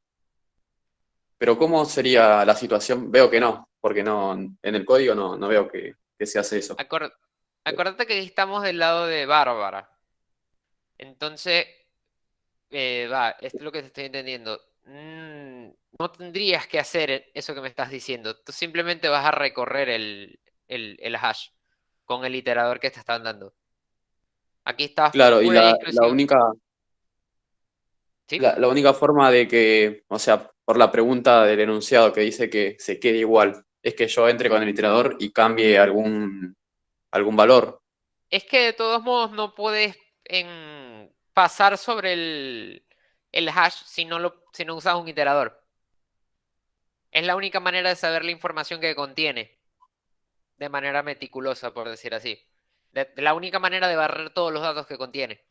D: pero ¿cómo sería la situación? Veo que no, porque no, en el código no veo que se hace eso.
H: Acuérdate que estamos del lado de Bárbara. Entonces, esto es lo que te estoy entendiendo. No tendrías que hacer eso que me estás diciendo. Tú simplemente vas a recorrer el hash con el iterador que te están dando. Aquí estás
D: Claro, y
H: pura y
D: la
H: exclusiva.
D: única,
H: ¿Sí?
D: la única forma de que, o sea, por la pregunta del enunciado que dice que se quede igual, es que yo entre con el iterador y cambie algún valor.
H: Es que de todos modos no puedes pasar sobre el hash si no usas un iterador. Es la única manera de saber la información que contiene. De manera meticulosa, por decir así. De la única manera de barrer todos los datos que contiene.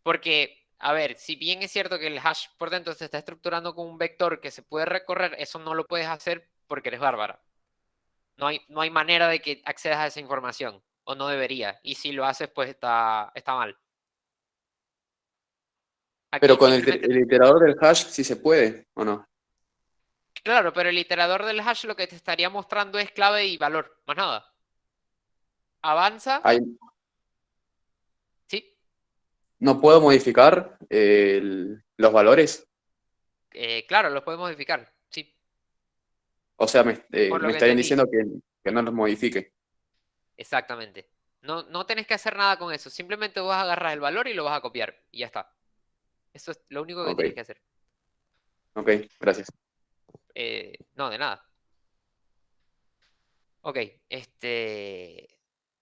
H: Porque, a ver, si bien es cierto que el hash por dentro se está estructurando con un vector que se puede recorrer, eso no lo puedes hacer porque eres bárbara. No hay manera de que accedas a esa información. O no debería. Y si lo haces, pues está mal.
D: Pero
H: Aquí
D: con
H: simplemente.
D: el iterador del hash sí se puede, ¿o no?
H: Claro, pero el iterador del hash lo que te estaría mostrando es clave y valor. Más nada. Avanza.
D: Hay,
H: Sí.
D: ¿No puedo modificar los valores?
H: Claro, lo puedes modificar. Sí.
D: O sea,
H: Por lo
D: me
H: que
D: estarían
H: entendí.
D: diciendo que no los modifique.
H: Exactamente. No tenés que hacer nada con eso. Simplemente vas a agarrar el valor y lo vas a copiar. Y ya está. Eso es lo único que
D: Ok,
H: tienes que hacer.
D: ok, gracias.
H: No, de nada. Ok,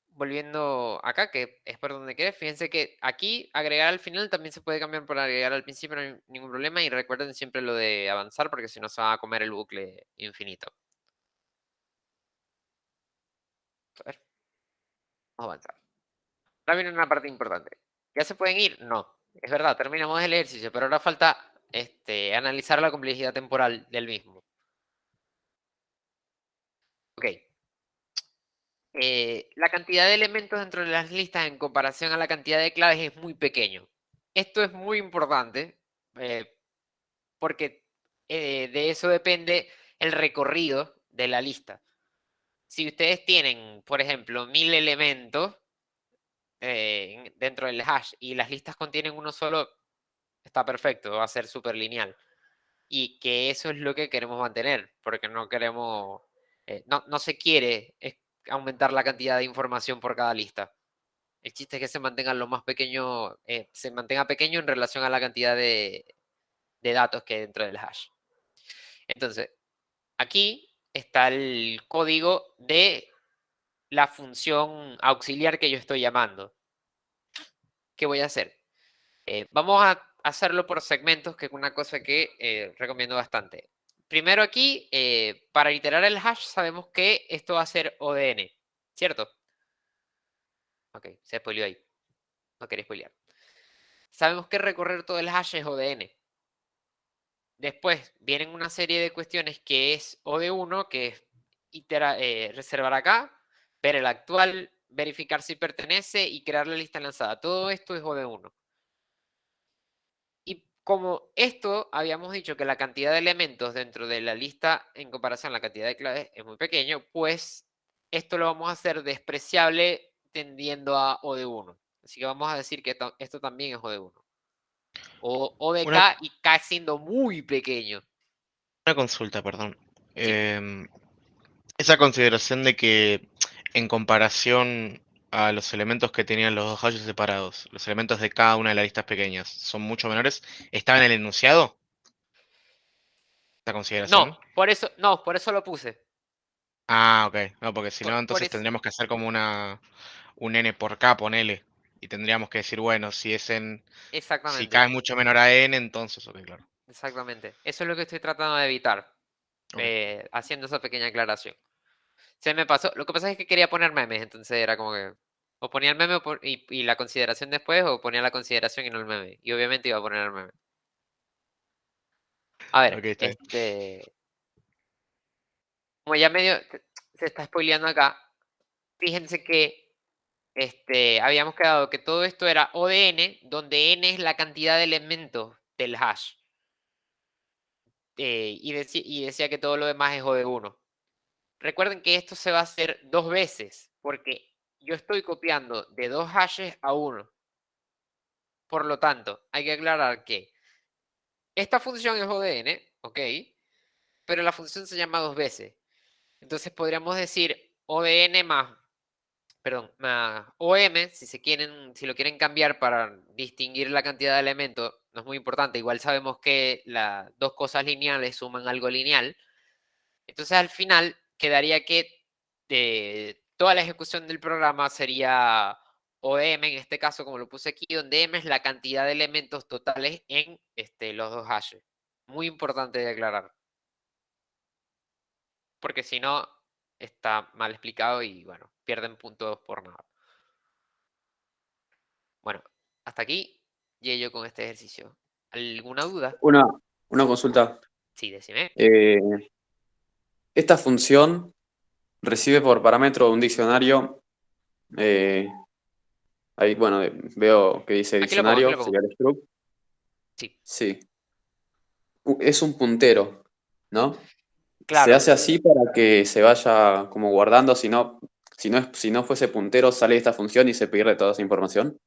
H: volviendo acá, que es por donde quedé. Fíjense que aquí agregar al final también se puede cambiar por agregar al principio, no hay ningún problema. Y recuerden siempre lo de avanzar, porque si no se va a comer el bucle infinito. A ver, vamos a avanzar. Ahora viene una parte importante. ¿Ya se pueden ir? No. Es verdad, terminamos el ejercicio, pero ahora falta analizar la complejidad temporal del mismo. Ok. La cantidad de elementos dentro de las listas en comparación a la cantidad de claves es muy pequeño. Esto es muy importante porque de eso depende el recorrido de la lista. Si ustedes tienen, por ejemplo, 1000 elementos dentro del hash y las listas contienen uno solo, está perfecto, va a ser súper lineal. Y que eso es lo que queremos mantener, porque no queremos, no se quiere aumentar la cantidad de información por cada lista. El chiste es que se mantenga lo más pequeño, se mantenga pequeño en relación a la cantidad de datos que hay dentro del hash. Entonces, aquí está el código de la función auxiliar que yo estoy llamando. ¿Qué voy a hacer? Vamos a hacerlo por segmentos, que es una cosa que recomiendo bastante. Primero aquí, para iterar el hash, sabemos que esto va a ser ODN, ¿cierto? Ok, se spoileó ahí. No quería spoilear. Sabemos que recorrer todo el hash es ODN. Después vienen una serie de cuestiones que es OD1, que es reservar acá, ver el actual, verificar si pertenece y crear la lista lanzada. Todo esto es OD1. Y como esto habíamos dicho que la cantidad de elementos dentro de la lista en comparación a la cantidad de claves es muy pequeño, pues esto lo vamos a hacer despreciable tendiendo a OD1. Así que vamos a decir que esto también es OD1. O
B: Una,
H: ODK y K siendo muy pequeño.
B: una consulta, perdón.
H: Sí.
B: Esa consideración de que en comparación a los elementos que tenían los dos hashes separados, los elementos de cada una de las listas pequeñas son mucho menores, ¿estaba en el enunciado? esta consideración?
H: No, por eso lo puse.
B: Ah, ok. No, porque si
H: Por-
B: no,
H: por
B: entonces
H: eso-
B: tendríamos que hacer como un n por k, ponele. Y tendríamos que decir, bueno, si
H: Exactamente.
B: k es mucho menor a n, entonces, ok, claro.
H: Exactamente. Eso es lo que estoy tratando de evitar,
B: Ok.
H: haciendo esa pequeña aclaración. Se me pasó. Lo que pasa es que quería poner memes, entonces era como que o ponía el meme y la consideración después, o ponía la consideración y no el meme. Y obviamente iba a poner el meme. A ver,
B: Ok, está bien.
H: como ya medio se está spoileando acá, fíjense que habíamos quedado que todo esto era O de n, donde n es la cantidad de elementos del hash. Y decía que todo lo demás es O de 1. Recuerden que esto se va a hacer 2 veces, porque yo estoy copiando de 2 hashes a 1. Por lo tanto, hay que aclarar que esta función es O de n, ¿ok? Pero la función se llama 2 veces. Entonces podríamos decir O de n más OM, si lo quieren cambiar para distinguir la cantidad de elementos, no es muy importante. Igual sabemos que las dos cosas lineales suman algo lineal. Entonces al final quedaría que toda la ejecución del programa sería OM, en este caso como lo puse aquí, donde M es la cantidad de elementos totales en los dos hashes. Muy importante de aclarar. Porque si no, está mal explicado y bueno, pierden puntos por nada. Bueno, hasta aquí llegué yo con este ejercicio. ¿Alguna duda?
D: Una consulta.
H: Sí, decime.
D: Esta función recibe por parámetro un diccionario. Ahí, bueno, veo que dice
H: Aquí lo pongo, aquí
D: diccionario,
H: lo pongo.
D: sería el struct.
H: Sí.
D: Sí. Es un puntero, ¿no? Se
H: Claro,
D: hace así para que se vaya como guardando, si no fuese puntero, sale esta función y se pierde toda esa información.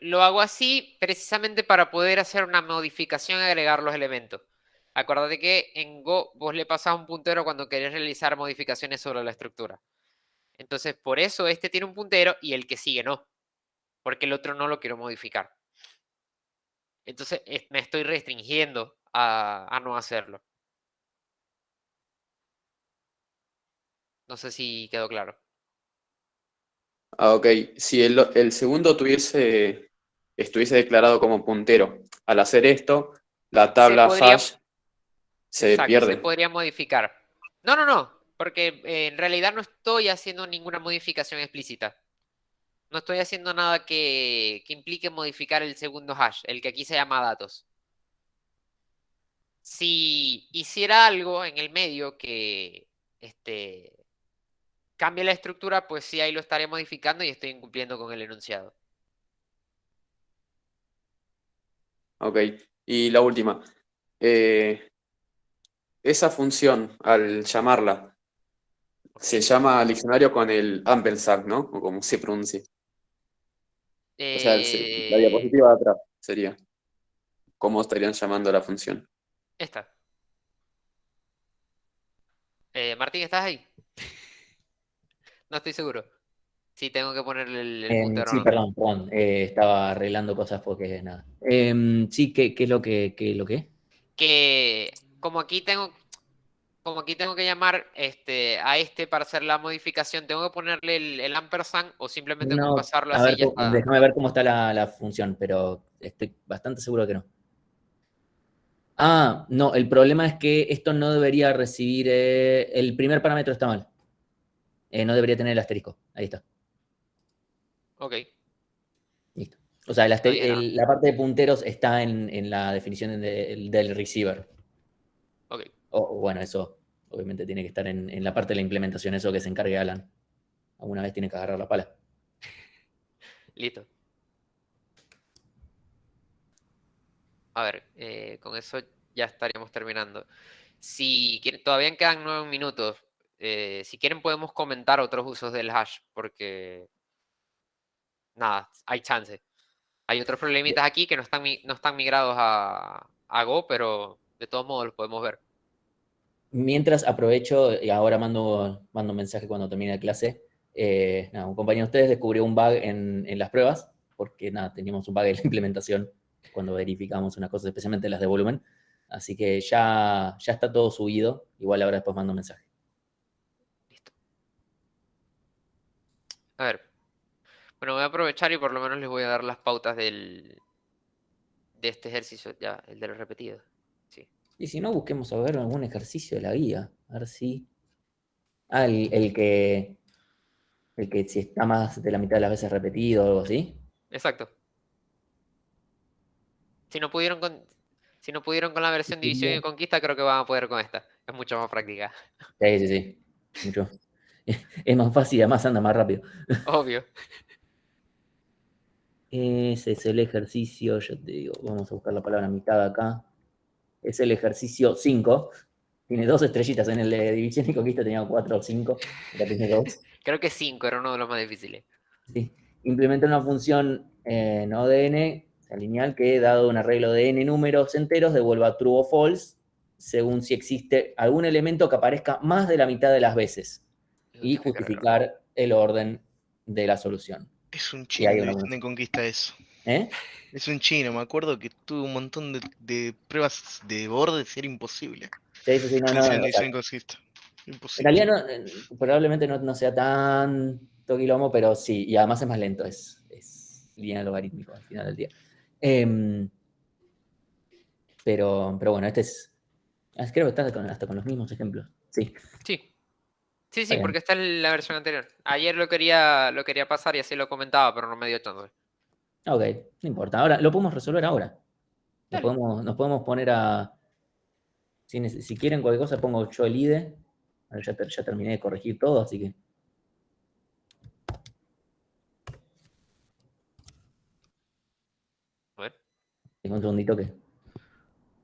H: lo hago así precisamente para poder hacer una modificación y agregar los elementos. Acuérdate que en Go vos le pasás un puntero cuando querés realizar modificaciones sobre la estructura. Entonces, por eso este tiene un puntero y el que sigue no. Porque el otro no lo quiero modificar. Entonces, me estoy restringiendo a no hacerlo. No sé si quedó claro.
D: Ah, ok. Si el segundo estuviese declarado como puntero, al hacer esto, la
H: Se
D: tabla
H: podría,
D: hash se
H: exacto, se
D: pierde.
H: podría modificar. No, porque en realidad no estoy haciendo ninguna modificación explícita. No estoy haciendo nada que implique modificar el segundo hash, el que aquí se llama datos. Si hiciera algo en el medio que cambie la estructura, pues sí, ahí lo estaré modificando y estoy incumpliendo con el enunciado.
D: Ok. Y la última. Esa función, al llamarla, se llama al diccionario con el ampersand, ¿no? O como se pronuncie. O sea, la
H: Eh,
D: diapositiva de atrás sería. ¿Cómo estarían llamando la función?
H: esta. Martín, ¿estás ahí? No estoy seguro. Si tengo que ponerle el puntero o
F: Sí,
H: no.
F: perdón. Estaba arreglando cosas porque nada. Sí, ¿qué es lo que?
H: Que como aquí tengo que llamar a para hacer la modificación, ¿tengo que ponerle el ampersand o simplemente con
F: No,
H: pasarlo
F: a
H: así
F: ver,
H: ya está?
F: déjame ver cómo está la función, pero estoy bastante seguro que no. Ah, no, el problema es que esto no debería recibir. El primer parámetro está mal. No debería tener el asterisco. Ahí está.
H: Ok,
F: Listo. O sea,
H: no dije nada.
F: la parte de punteros está en la definición del receiver.
H: Ok,
F: Bueno, eso obviamente tiene que estar en la parte de la implementación, eso que se encargue Alan. Alguna vez tiene que agarrar la pala.
H: listo. A ver, con eso ya estaríamos terminando. Si quieren, todavía quedan 9 minutos. Si quieren podemos comentar otros usos del hash, porque nada, hay chance. Hay otros problemitas aquí que no están migrados a Go, pero de todos modos los podemos ver.
F: Mientras aprovecho, y ahora mando un mensaje cuando termine la clase. Nada, un compañero de ustedes descubrió un bug en las pruebas, porque nada, teníamos un bug en la implementación cuando verificamos unas cosas, especialmente las de volumen. Así que ya está todo subido. Igual ahora después mando un mensaje.
H: Listo. A ver. Bueno, voy a aprovechar y por lo menos les voy a dar las pautas de este ejercicio, ya, el de los repetidos. Sí.
F: Y si no, busquemos a ver algún ejercicio de la guía. A ver si. Ah, el que si está más de la mitad de las veces repetido o algo así.
H: Exacto. Si no pudieron con la versión División y Conquista, creo que van a poder con esta. Es mucho más práctica.
F: Sí. Mucho. Es más fácil y además anda más rápido.
H: Obvio.
F: Ese es el ejercicio, yo te digo, vamos a buscar la palabra mitad acá. Es el ejercicio 5. Tiene 2 estrellitas. En el de División y Conquista tenía 4 o 5. Acá tiene 2.
H: Creo que 5 era uno de los más difíciles.
F: Sí. Implementa una función no de n, lineal, que dado un arreglo de n números enteros, devuelva true o false, según si existe algún elemento que aparezca más de la mitad de las veces. Y justificar el orden de la solución.
B: Es un
F: Y
B: chino
F: hay
B: de
F: una
B: División y Conquista eso.
F: ¿Eh?
B: Es un chino, me acuerdo que tuve un montón de pruebas de bordes y era imposible.
F: Sí, no,
B: División
F: o sea,
B: y Conquista.
F: en
B: Imposible.
F: realidad probablemente no sea tanto quilombo, pero sí, y además es más lento, es lineal logarítmico al final del día. Pero bueno, creo que está hasta con los mismos ejemplos. Sí.
H: Sí,
F: Está bien.
H: porque está en la versión anterior. Ayer lo quería pasar y así lo comentaba, pero no me dio chance.
F: Ok, no importa. Ahora, lo podemos resolver ahora. Nos
H: Dale.
F: podemos poner a... Si quieren cualquier cosa, pongo yo el IDE. Ahora ya terminé de corregir todo, así que...
H: A ver,
F: Tengo un segundito que...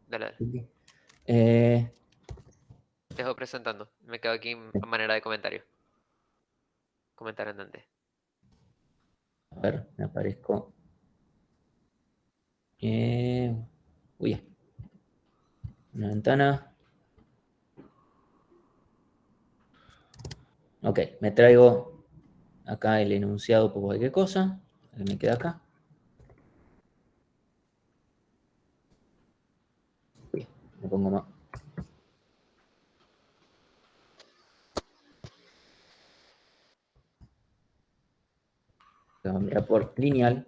H: dale.
F: Eh,
H: Te dejo presentando. Me quedo aquí en manera de comentario. Comentario andante.
F: a ver, me aparezco... Uy, una ventana. Ok, me traigo acá el enunciado por cualquier cosa. Que me queda acá. Uy, me pongo más. Voy a cambiar por lineal.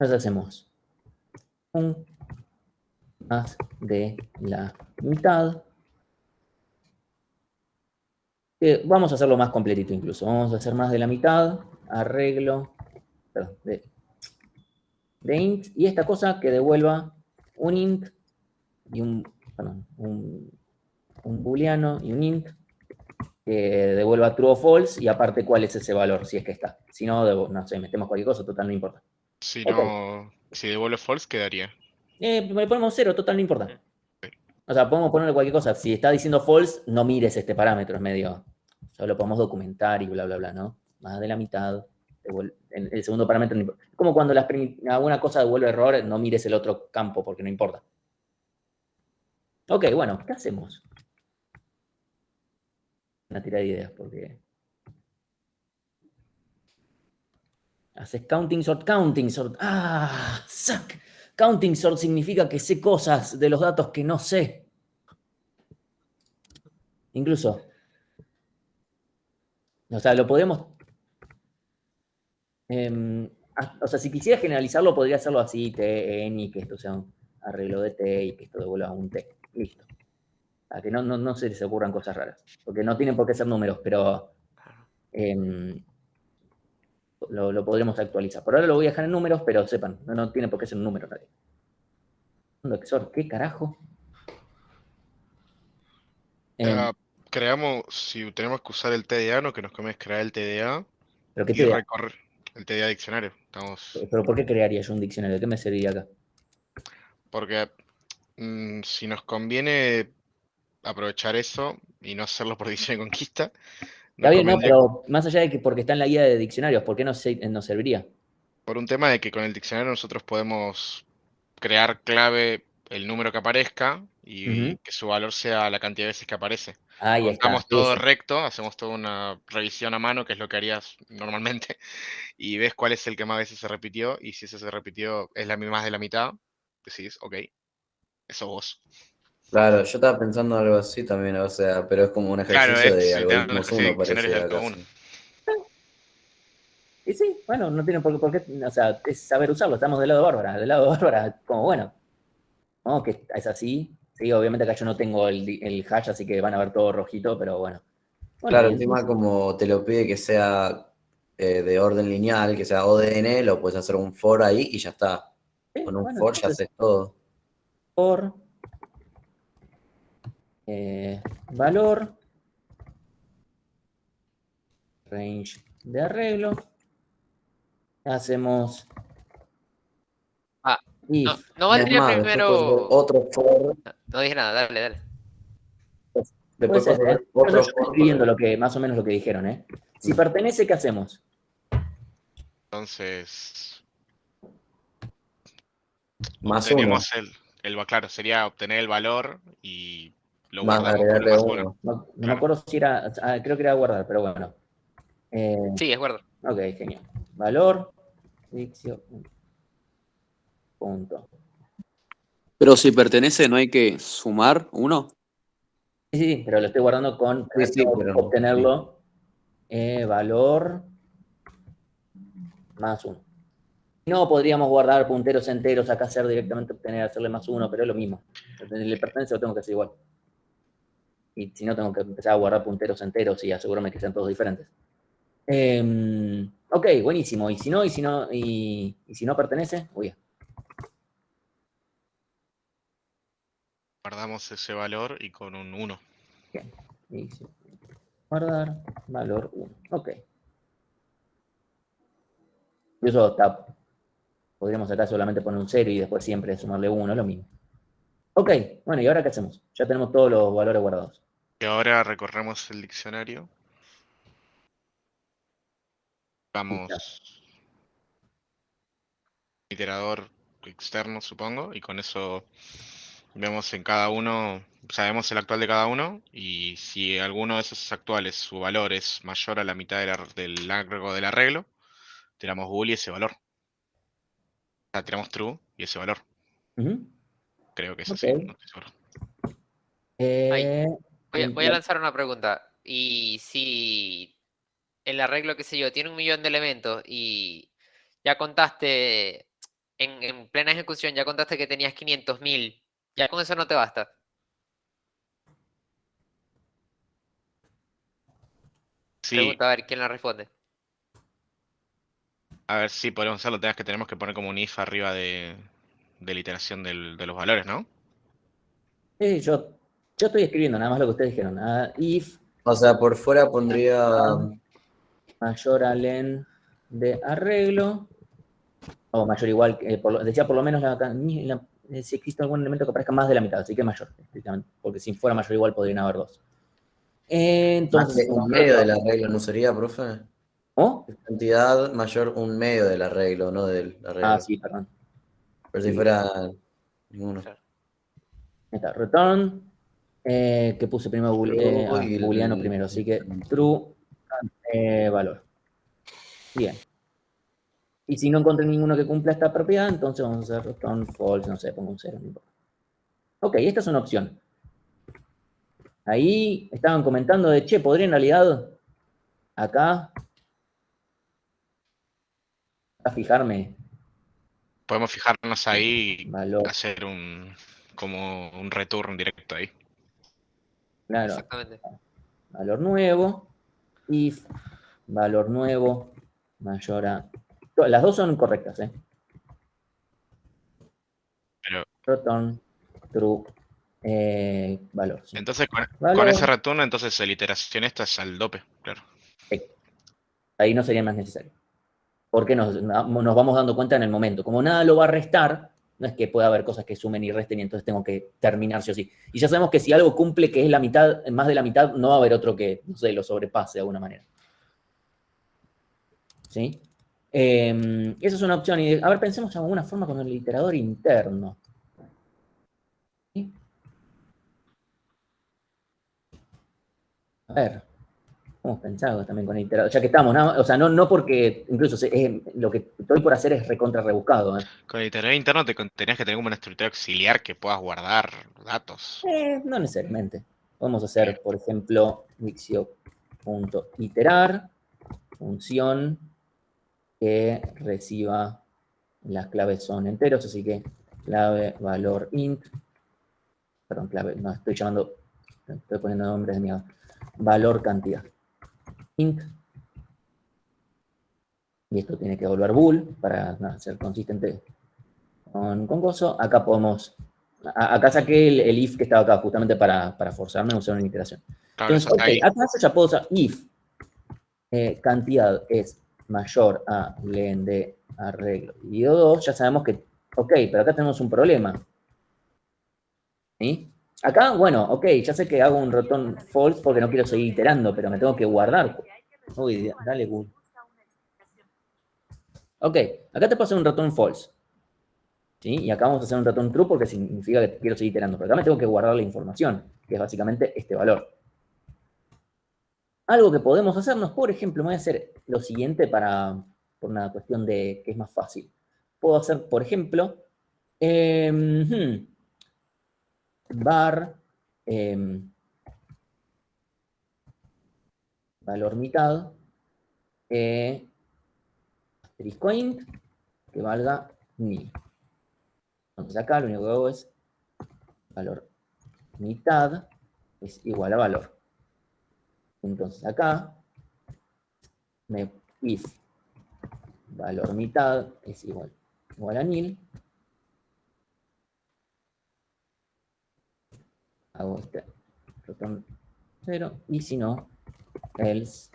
F: Nos hacemos un más de la mitad. Vamos a hacerlo más completito incluso. Vamos a hacer más de la mitad. Arreglo. Perdón, de int. Y esta cosa que devuelva un int y un booleano y un int que devuelva true o false y aparte cuál es ese valor, si es que está. Si no, no sé, metemos cualquier cosa, total, no importa.
B: Si
F: Ok.
B: no, si devuelve false, quedaría.
F: Le ponemos 0, total, no importa. O sea, podemos ponerle cualquier cosa. Si está diciendo false, no mires este parámetro, es medio... Solo podemos documentar y bla, bla, bla, ¿no? Más de la mitad. El segundo parámetro no importa. Es como cuando alguna cosa devuelve error, no mires el otro campo porque no importa. Ok, bueno, ¿qué hacemos? Una tira de ideas porque... Haces counting sort. ¡Ah! ¡Suck! Counting sort significa que sé cosas de los datos que no sé. Incluso. O sea, lo podemos... o sea, si quisiera generalizarlo, podría hacerlo así, T, N, y que esto sea un arreglo de T y que esto devuelva un T. Listo. Para que no se les ocurran cosas raras. Porque no tienen por qué ser números, pero... lo podremos actualizar. Por ahora lo voy a dejar en números, pero sepan, no tiene por qué ser un número nadie. ¿Qué carajo?
B: Creamos, si tenemos que usar el TDA, no que nos conviene crear el TDA
F: ¿Pero qué
B: y
F: TDA?
B: recorrer el TDA diccionario.
F: ¿Pero por qué crearía yo un diccionario? ¿De qué me serviría acá?
B: Porque si nos conviene aprovechar eso y no hacerlo por División y Conquista,
F: Está
B: nos
F: bien, no,
B: convendría
F: pero más allá de que porque está en la guía de diccionarios, ¿por qué nos serviría?
B: por un tema de que con el diccionario nosotros podemos crear clave el número que aparezca y
F: Ujú.
B: que su valor sea la cantidad de veces que aparece.
F: Ahí está,
B: Contamos todo
F: eso.
B: recto, hacemos toda una revisión a mano, que es lo que harías normalmente, y ves cuál es el que más veces se repitió, y si ese se repitió es más de la mitad, decís, ok, eso vos.
C: Claro, yo estaba pensando algo así también, o sea, pero es como un
B: Claro,
C: ejercicio de
B: es literal un
C: algoritmos
B: ejercicio de
C: 1,
B: diccionarios de
C: pareciera
B: algo
C: casi.
B: uno.
F: Y sí, bueno, no tiene por qué, o sea, es saber usarlo, estamos del lado de Bárbara, como bueno, ¿no? Que es así. Sí, obviamente acá yo no tengo el hash, así que van a ver todo rojito, pero bueno. Bueno,
C: Claro,
F: y
C: encima
F: entonces,
C: como te lo pide que sea de orden lineal, que sea ODN, lo puedes hacer un for ahí y ya está.
F: sí,
C: Con un
F: bueno,
C: for ya
F: entonces,
C: haces todo.
F: por valor, range de arreglo, hacemos
H: Ah, no,
F: if.
H: no
C: Es
H: valdría
C: más, después puedes hacer
H: primero.
C: otro for,
H: No dije nada, dale, dale.
F: Pues, puede
C: después
F: ser,
C: puedes
F: ¿eh?
C: hacer
F: Yo
C: otro
F: estoy
C: for
F: escribiendo
C: para...
F: más o menos lo que dijeron, ¿eh? Si
C: Mm.
F: pertenece, ¿qué hacemos?
B: Entonces,
C: Más uno,
B: claro, sería obtener el valor y lo
C: más
B: guardamos con el
C: agregarle
B: más uno.
C: uno.
F: No me
B: Claro.
F: acuerdo si era, creo que era guardar, pero bueno.
H: Sí, es verdad.
F: Ok, genial. Valor, diccio, punto.
D: Pero si pertenece, ¿no hay que sumar uno?
F: Sí, sí, pero lo estoy guardando con
C: Sí, sí, pero sí.
F: obtenerlo, valor más uno. No podríamos guardar punteros enteros, acá hacer directamente obtener, hacerle más uno, pero es lo mismo. Le pertenece, lo tengo que hacer igual. Y si no, tengo que empezar a guardar punteros enteros y asegurarme que sean todos diferentes. Ok, buenísimo. Y si no pertenece, uy,
B: Guardamos ese valor y con un 1.
F: bien. Y guardar valor 1. Ok. Incluso podríamos acá solamente poner un 0 y después siempre sumarle 1, es lo mismo. Ok, bueno, ¿y ahora qué hacemos? Ya tenemos todos los valores guardados.
B: Y ahora recorremos el diccionario. Vamos iterador externo, supongo, y con eso vemos en cada uno, sabemos el actual de cada uno, y si alguno de esos actuales, su valor es mayor a la mitad del largo del arreglo, tiramos bool y ese valor. O sea, tiramos true y ese valor.
F: Ujú.
B: Creo que es
F: Ok.
B: así, no estoy seguro.
H: Ay,
F: Eh,
H: voy a lanzar una pregunta. Y si el arreglo, qué sé yo, tiene 1.000.000 de elementos y ya contaste, en plena ejecución, ya contaste que tenías 500.000, ya con eso no te basta.
B: Sí,
H: Pregunta, a ver, ¿quién la responde?
B: a ver si podemos hacerlo, tenemos que poner como un if arriba de la iteración de los valores, ¿no?
F: yo estoy escribiendo nada más lo que ustedes dijeron. If
C: O sea, por fuera pondría...
F: mayor a len de arreglo, o mayor igual, decía por lo menos si existe algún elemento que aparezca más de la mitad, así que mayor, estrictamente, porque si fuera mayor igual podrían haber dos.
C: Más
F: Entonces,
C: que un medio del arreglo, ¿no sería, profe?
F: ¿oh?
C: Cantidad mayor un medio del arreglo, no del arreglo.
F: Sí, perdón.
C: Pero si
F: Sí.
C: fuera ninguno.
H: Claro.
F: Ahí está, return, que puse primero
C: True y
F: booleano primero, así que true valor. Bien. Y si no encontré ninguno que cumpla esta propiedad, entonces vamos a hacer return false, no sé, pongo un 0, no importa. Ok, esta es una opción. Ahí estaban comentando de, che, podría en realidad acá fijarme
B: Podemos fijarnos ahí y
F: valor,
B: hacer como un return directo ahí.
F: claro,
H: Exactamente.
F: valor nuevo, if valor nuevo mayor a... Las dos son correctas, ¿eh?
B: Pero
F: Return true valor. Sí.
B: entonces con
F: Valor,
B: ese return, entonces la iteración esta es al dope, claro.
F: ahí no sería más necesario. Porque nos vamos dando cuenta en el momento. Como nada lo va a restar, no es que pueda haber cosas que sumen y resten y entonces tengo que terminar sí o sí. Y ya sabemos que si algo cumple que es la mitad, más de la mitad, no va a haber otro que, no sé, lo sobrepase de alguna manera. ¿Sí? Esa es una opción. Y, a ver, pensemos en alguna forma con el iterador interno. A ver, hemos pensado también con el iterador. Ya que estamos, o sea, no porque, incluso lo que estoy por hacer es recontra rebuscado.
B: Con el iterador interno tenías que tener como una estructura auxiliar que puedas guardar datos.
F: No necesariamente. Podemos hacer, por ejemplo, Wixio.iterar, función que reciba, las claves son enteros, así que clave valor int, perdón, clave, no estoy poniendo nombres de mi valor cantidad. Int. Y esto tiene que volver bool para ser consistente con gozo. Acá podemos, acá saqué el if que estaba acá, justamente para forzarme a usar una iteración.
B: Claro,
F: Entonces, ok, acá ya puedo usar if cantidad es mayor a len de arreglo dividido 2, ya sabemos que, ok, pero acá tenemos un problema. ¿Sí? Acá, bueno, ok, ya sé que hago un return false porque no quiero seguir iterando, pero me tengo que guardar. Uy, dale, Google. Ok, acá te paso un return false. ¿Sí? Y acá vamos a hacer un return true porque significa que quiero seguir iterando. Pero acá me tengo que guardar la información, que es básicamente este valor. Algo que podemos hacernos, por ejemplo, me voy a hacer lo siguiente por una cuestión de que es más fácil. Puedo hacer, por ejemplo, var valor mitad asterisco int que valga 1000. Entonces acá lo único que hago es valor mitad es igual a valor. Entonces acá if valor mitad es igual a 1000, hago este return 0 y si no, else,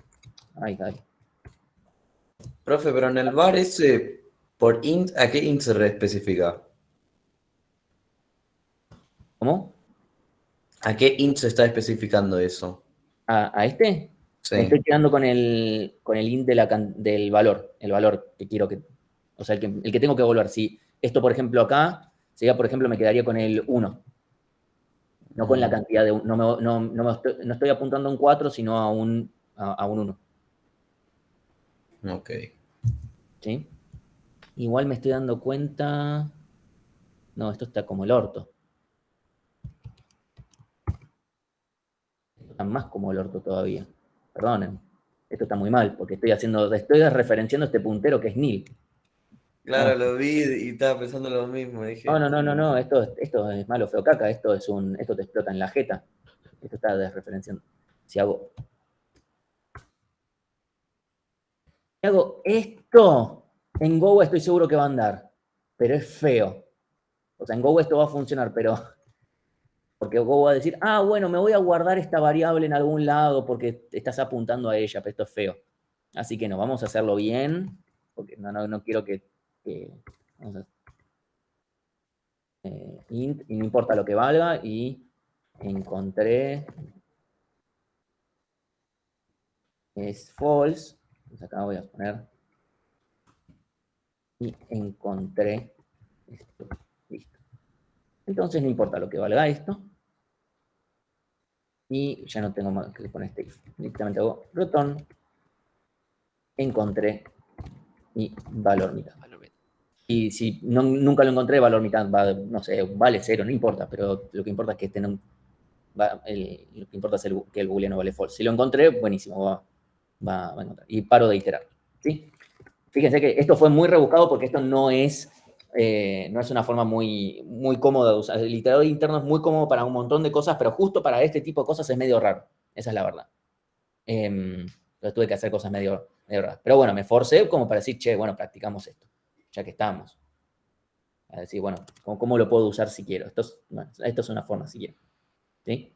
F: ahí.
I: Profe, pero en el var ese, por int, ¿a qué int se reespecifica?
F: ¿Cómo?
I: ¿A qué int se está especificando eso?
F: ¿A este?
I: Sí.
F: Me estoy quedando con el int del valor, el valor que quiero que, o sea, el que tengo que volver. Si esto, por ejemplo, acá, sería, por ejemplo, me quedaría con el 1. No con la cantidad de, no estoy apuntando a un 4, sino a un 1.
I: Ok.
F: ¿Sí? Igual me estoy dando cuenta. No, esto está como el orto. Esto está más como el orto todavía. Perdonen. Esto está muy mal, porque estoy referenciando este puntero que es nil.
I: Claro, lo vi y estaba pensando lo mismo. Dije,
F: No, esto es malo, feo caca, esto te explota en la jeta. Esto está desreferenciando. Si hago esto, en Go estoy seguro que va a andar, pero es feo. O sea, en Go esto va a funcionar, pero porque Go va a decir, bueno, me voy a guardar esta variable en algún lado porque estás apuntando a ella, pero esto es feo. Así que no, vamos a hacerlo bien, porque no quiero que vamos a int, y no importa lo que valga, y encontré es false, entonces acá voy a poner y encontré esto, listo. Entonces no importa lo que valga esto, y ya no tengo más que poner este if, directamente hago return, encontré y valor mitad. Y si nunca lo encontré, valor mitad va, no sé, vale 0, no importa, pero lo que importa es que lo que importa es que el booleano vale false. Si lo encontré, buenísimo, va a encontrar. Y paro de iterar. ¿Sí? Fíjense que esto fue muy rebuscado porque esto no es una forma muy, muy cómoda de usar. El iterador interno es muy cómodo para un montón de cosas, pero justo para este tipo de cosas es medio raro. Esa es la verdad. Entonces tuve que hacer cosas medio raras. Pero bueno, me forcé como para decir, che, bueno, practicamos esto, ya que estamos. A decir, bueno, ¿cómo lo puedo usar si quiero? Esto es una forma si quiero. ¿Sí?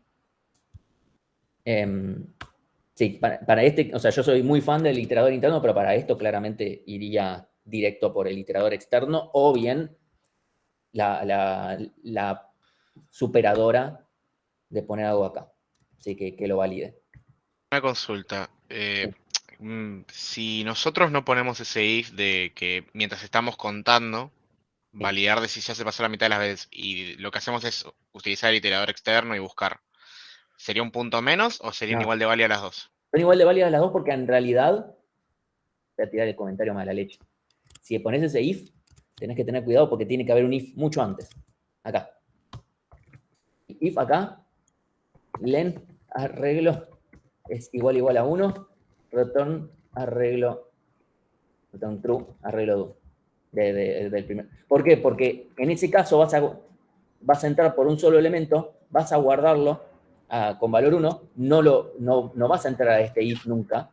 F: Sí, para este, o sea, yo soy muy fan del iterador interno, pero para esto claramente iría directo por el iterador externo, o bien la superadora de poner algo acá. Así que lo valide.
B: Una consulta. Si nosotros no ponemos ese if de que mientras estamos contando, validar de si ya se pasó la mitad de las veces, y lo que hacemos es utilizar el iterador externo y buscar ¿Sería un punto menos o serían
F: No.
B: igual de válidas las dos?
F: Son igual de válidas las dos porque en realidad, voy a tirar el comentario mala leche. Si pones ese if, tenés que tener cuidado porque tiene que haber un if mucho antes. Acá. If acá, len arreglo es igual a 1, return arreglo, return true, arreglo do. Del primer. ¿Por qué? Porque en ese caso vas a entrar por un solo elemento, vas a guardarlo con valor 1, no vas a entrar a este if nunca,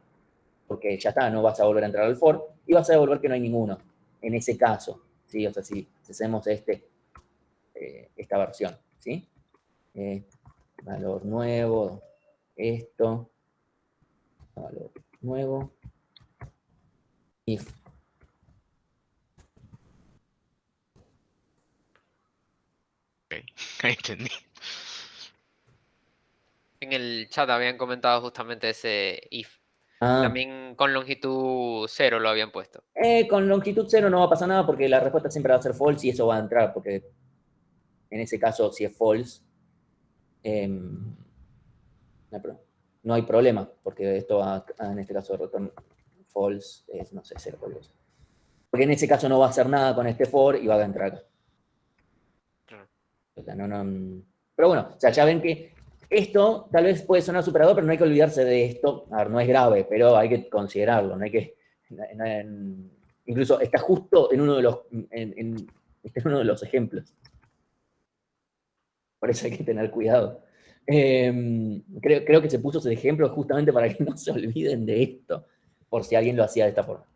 F: porque ya está, no vas a volver a entrar al for, y vas a devolver que no hay ninguno, en ese caso, ¿sí? O sea, si hacemos esta versión, ¿sí? Valor nuevo, esto, valor nuevo, if.
B: Ok, ahí entendí.
H: En el chat habían comentado justamente ese if.
F: Ah,
H: También con longitud 0 lo habían puesto.
F: con longitud 0 no va a pasar nada porque la respuesta siempre va a ser false y eso va a entrar porque en ese caso, si es false, no hay problema porque esto va en este caso return false es, no sé, 0 cualquier cosa. Porque en ese caso no va a hacer nada con este for y va a entrar acá.
H: Claro.
F: O sea, pero bueno, o sea, ya ven que esto tal vez puede sonar superador, pero no hay que olvidarse de esto. A ver, no es grave, pero hay que considerarlo. No hay que, incluso está justo en uno de los, está en uno de los ejemplos. Por eso hay que tener cuidado. Creo que se puso ese ejemplo justamente para que no se olviden de esto, por si alguien lo hacía de esta forma.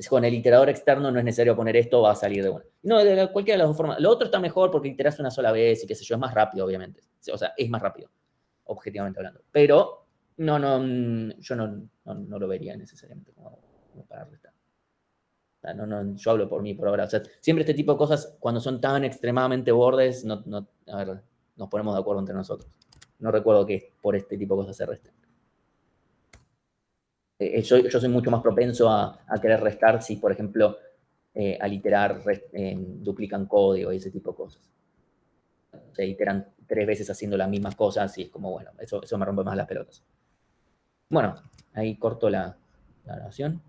F: Con el iterador externo no es necesario poner esto, va a salir de una. No, de cualquiera de las dos formas. Lo otro está mejor porque iterás una sola vez y qué sé yo, es más rápido, obviamente. O sea, es más rápido, objetivamente hablando. Pero yo no lo vería necesariamente como para restar. O sea, yo hablo por mí por ahora. O sea, siempre este tipo de cosas, cuando son tan extremadamente bordes, a ver, nos ponemos de acuerdo entre nosotros. No recuerdo que por este tipo de cosas se resten. Yo soy mucho más propenso a querer restar si, por ejemplo, al iterar duplican código y ese tipo de cosas. Se iteran 3 veces haciendo las mismas cosas y es como, bueno, eso me rompe más las pelotas. Bueno, ahí corto la grabación.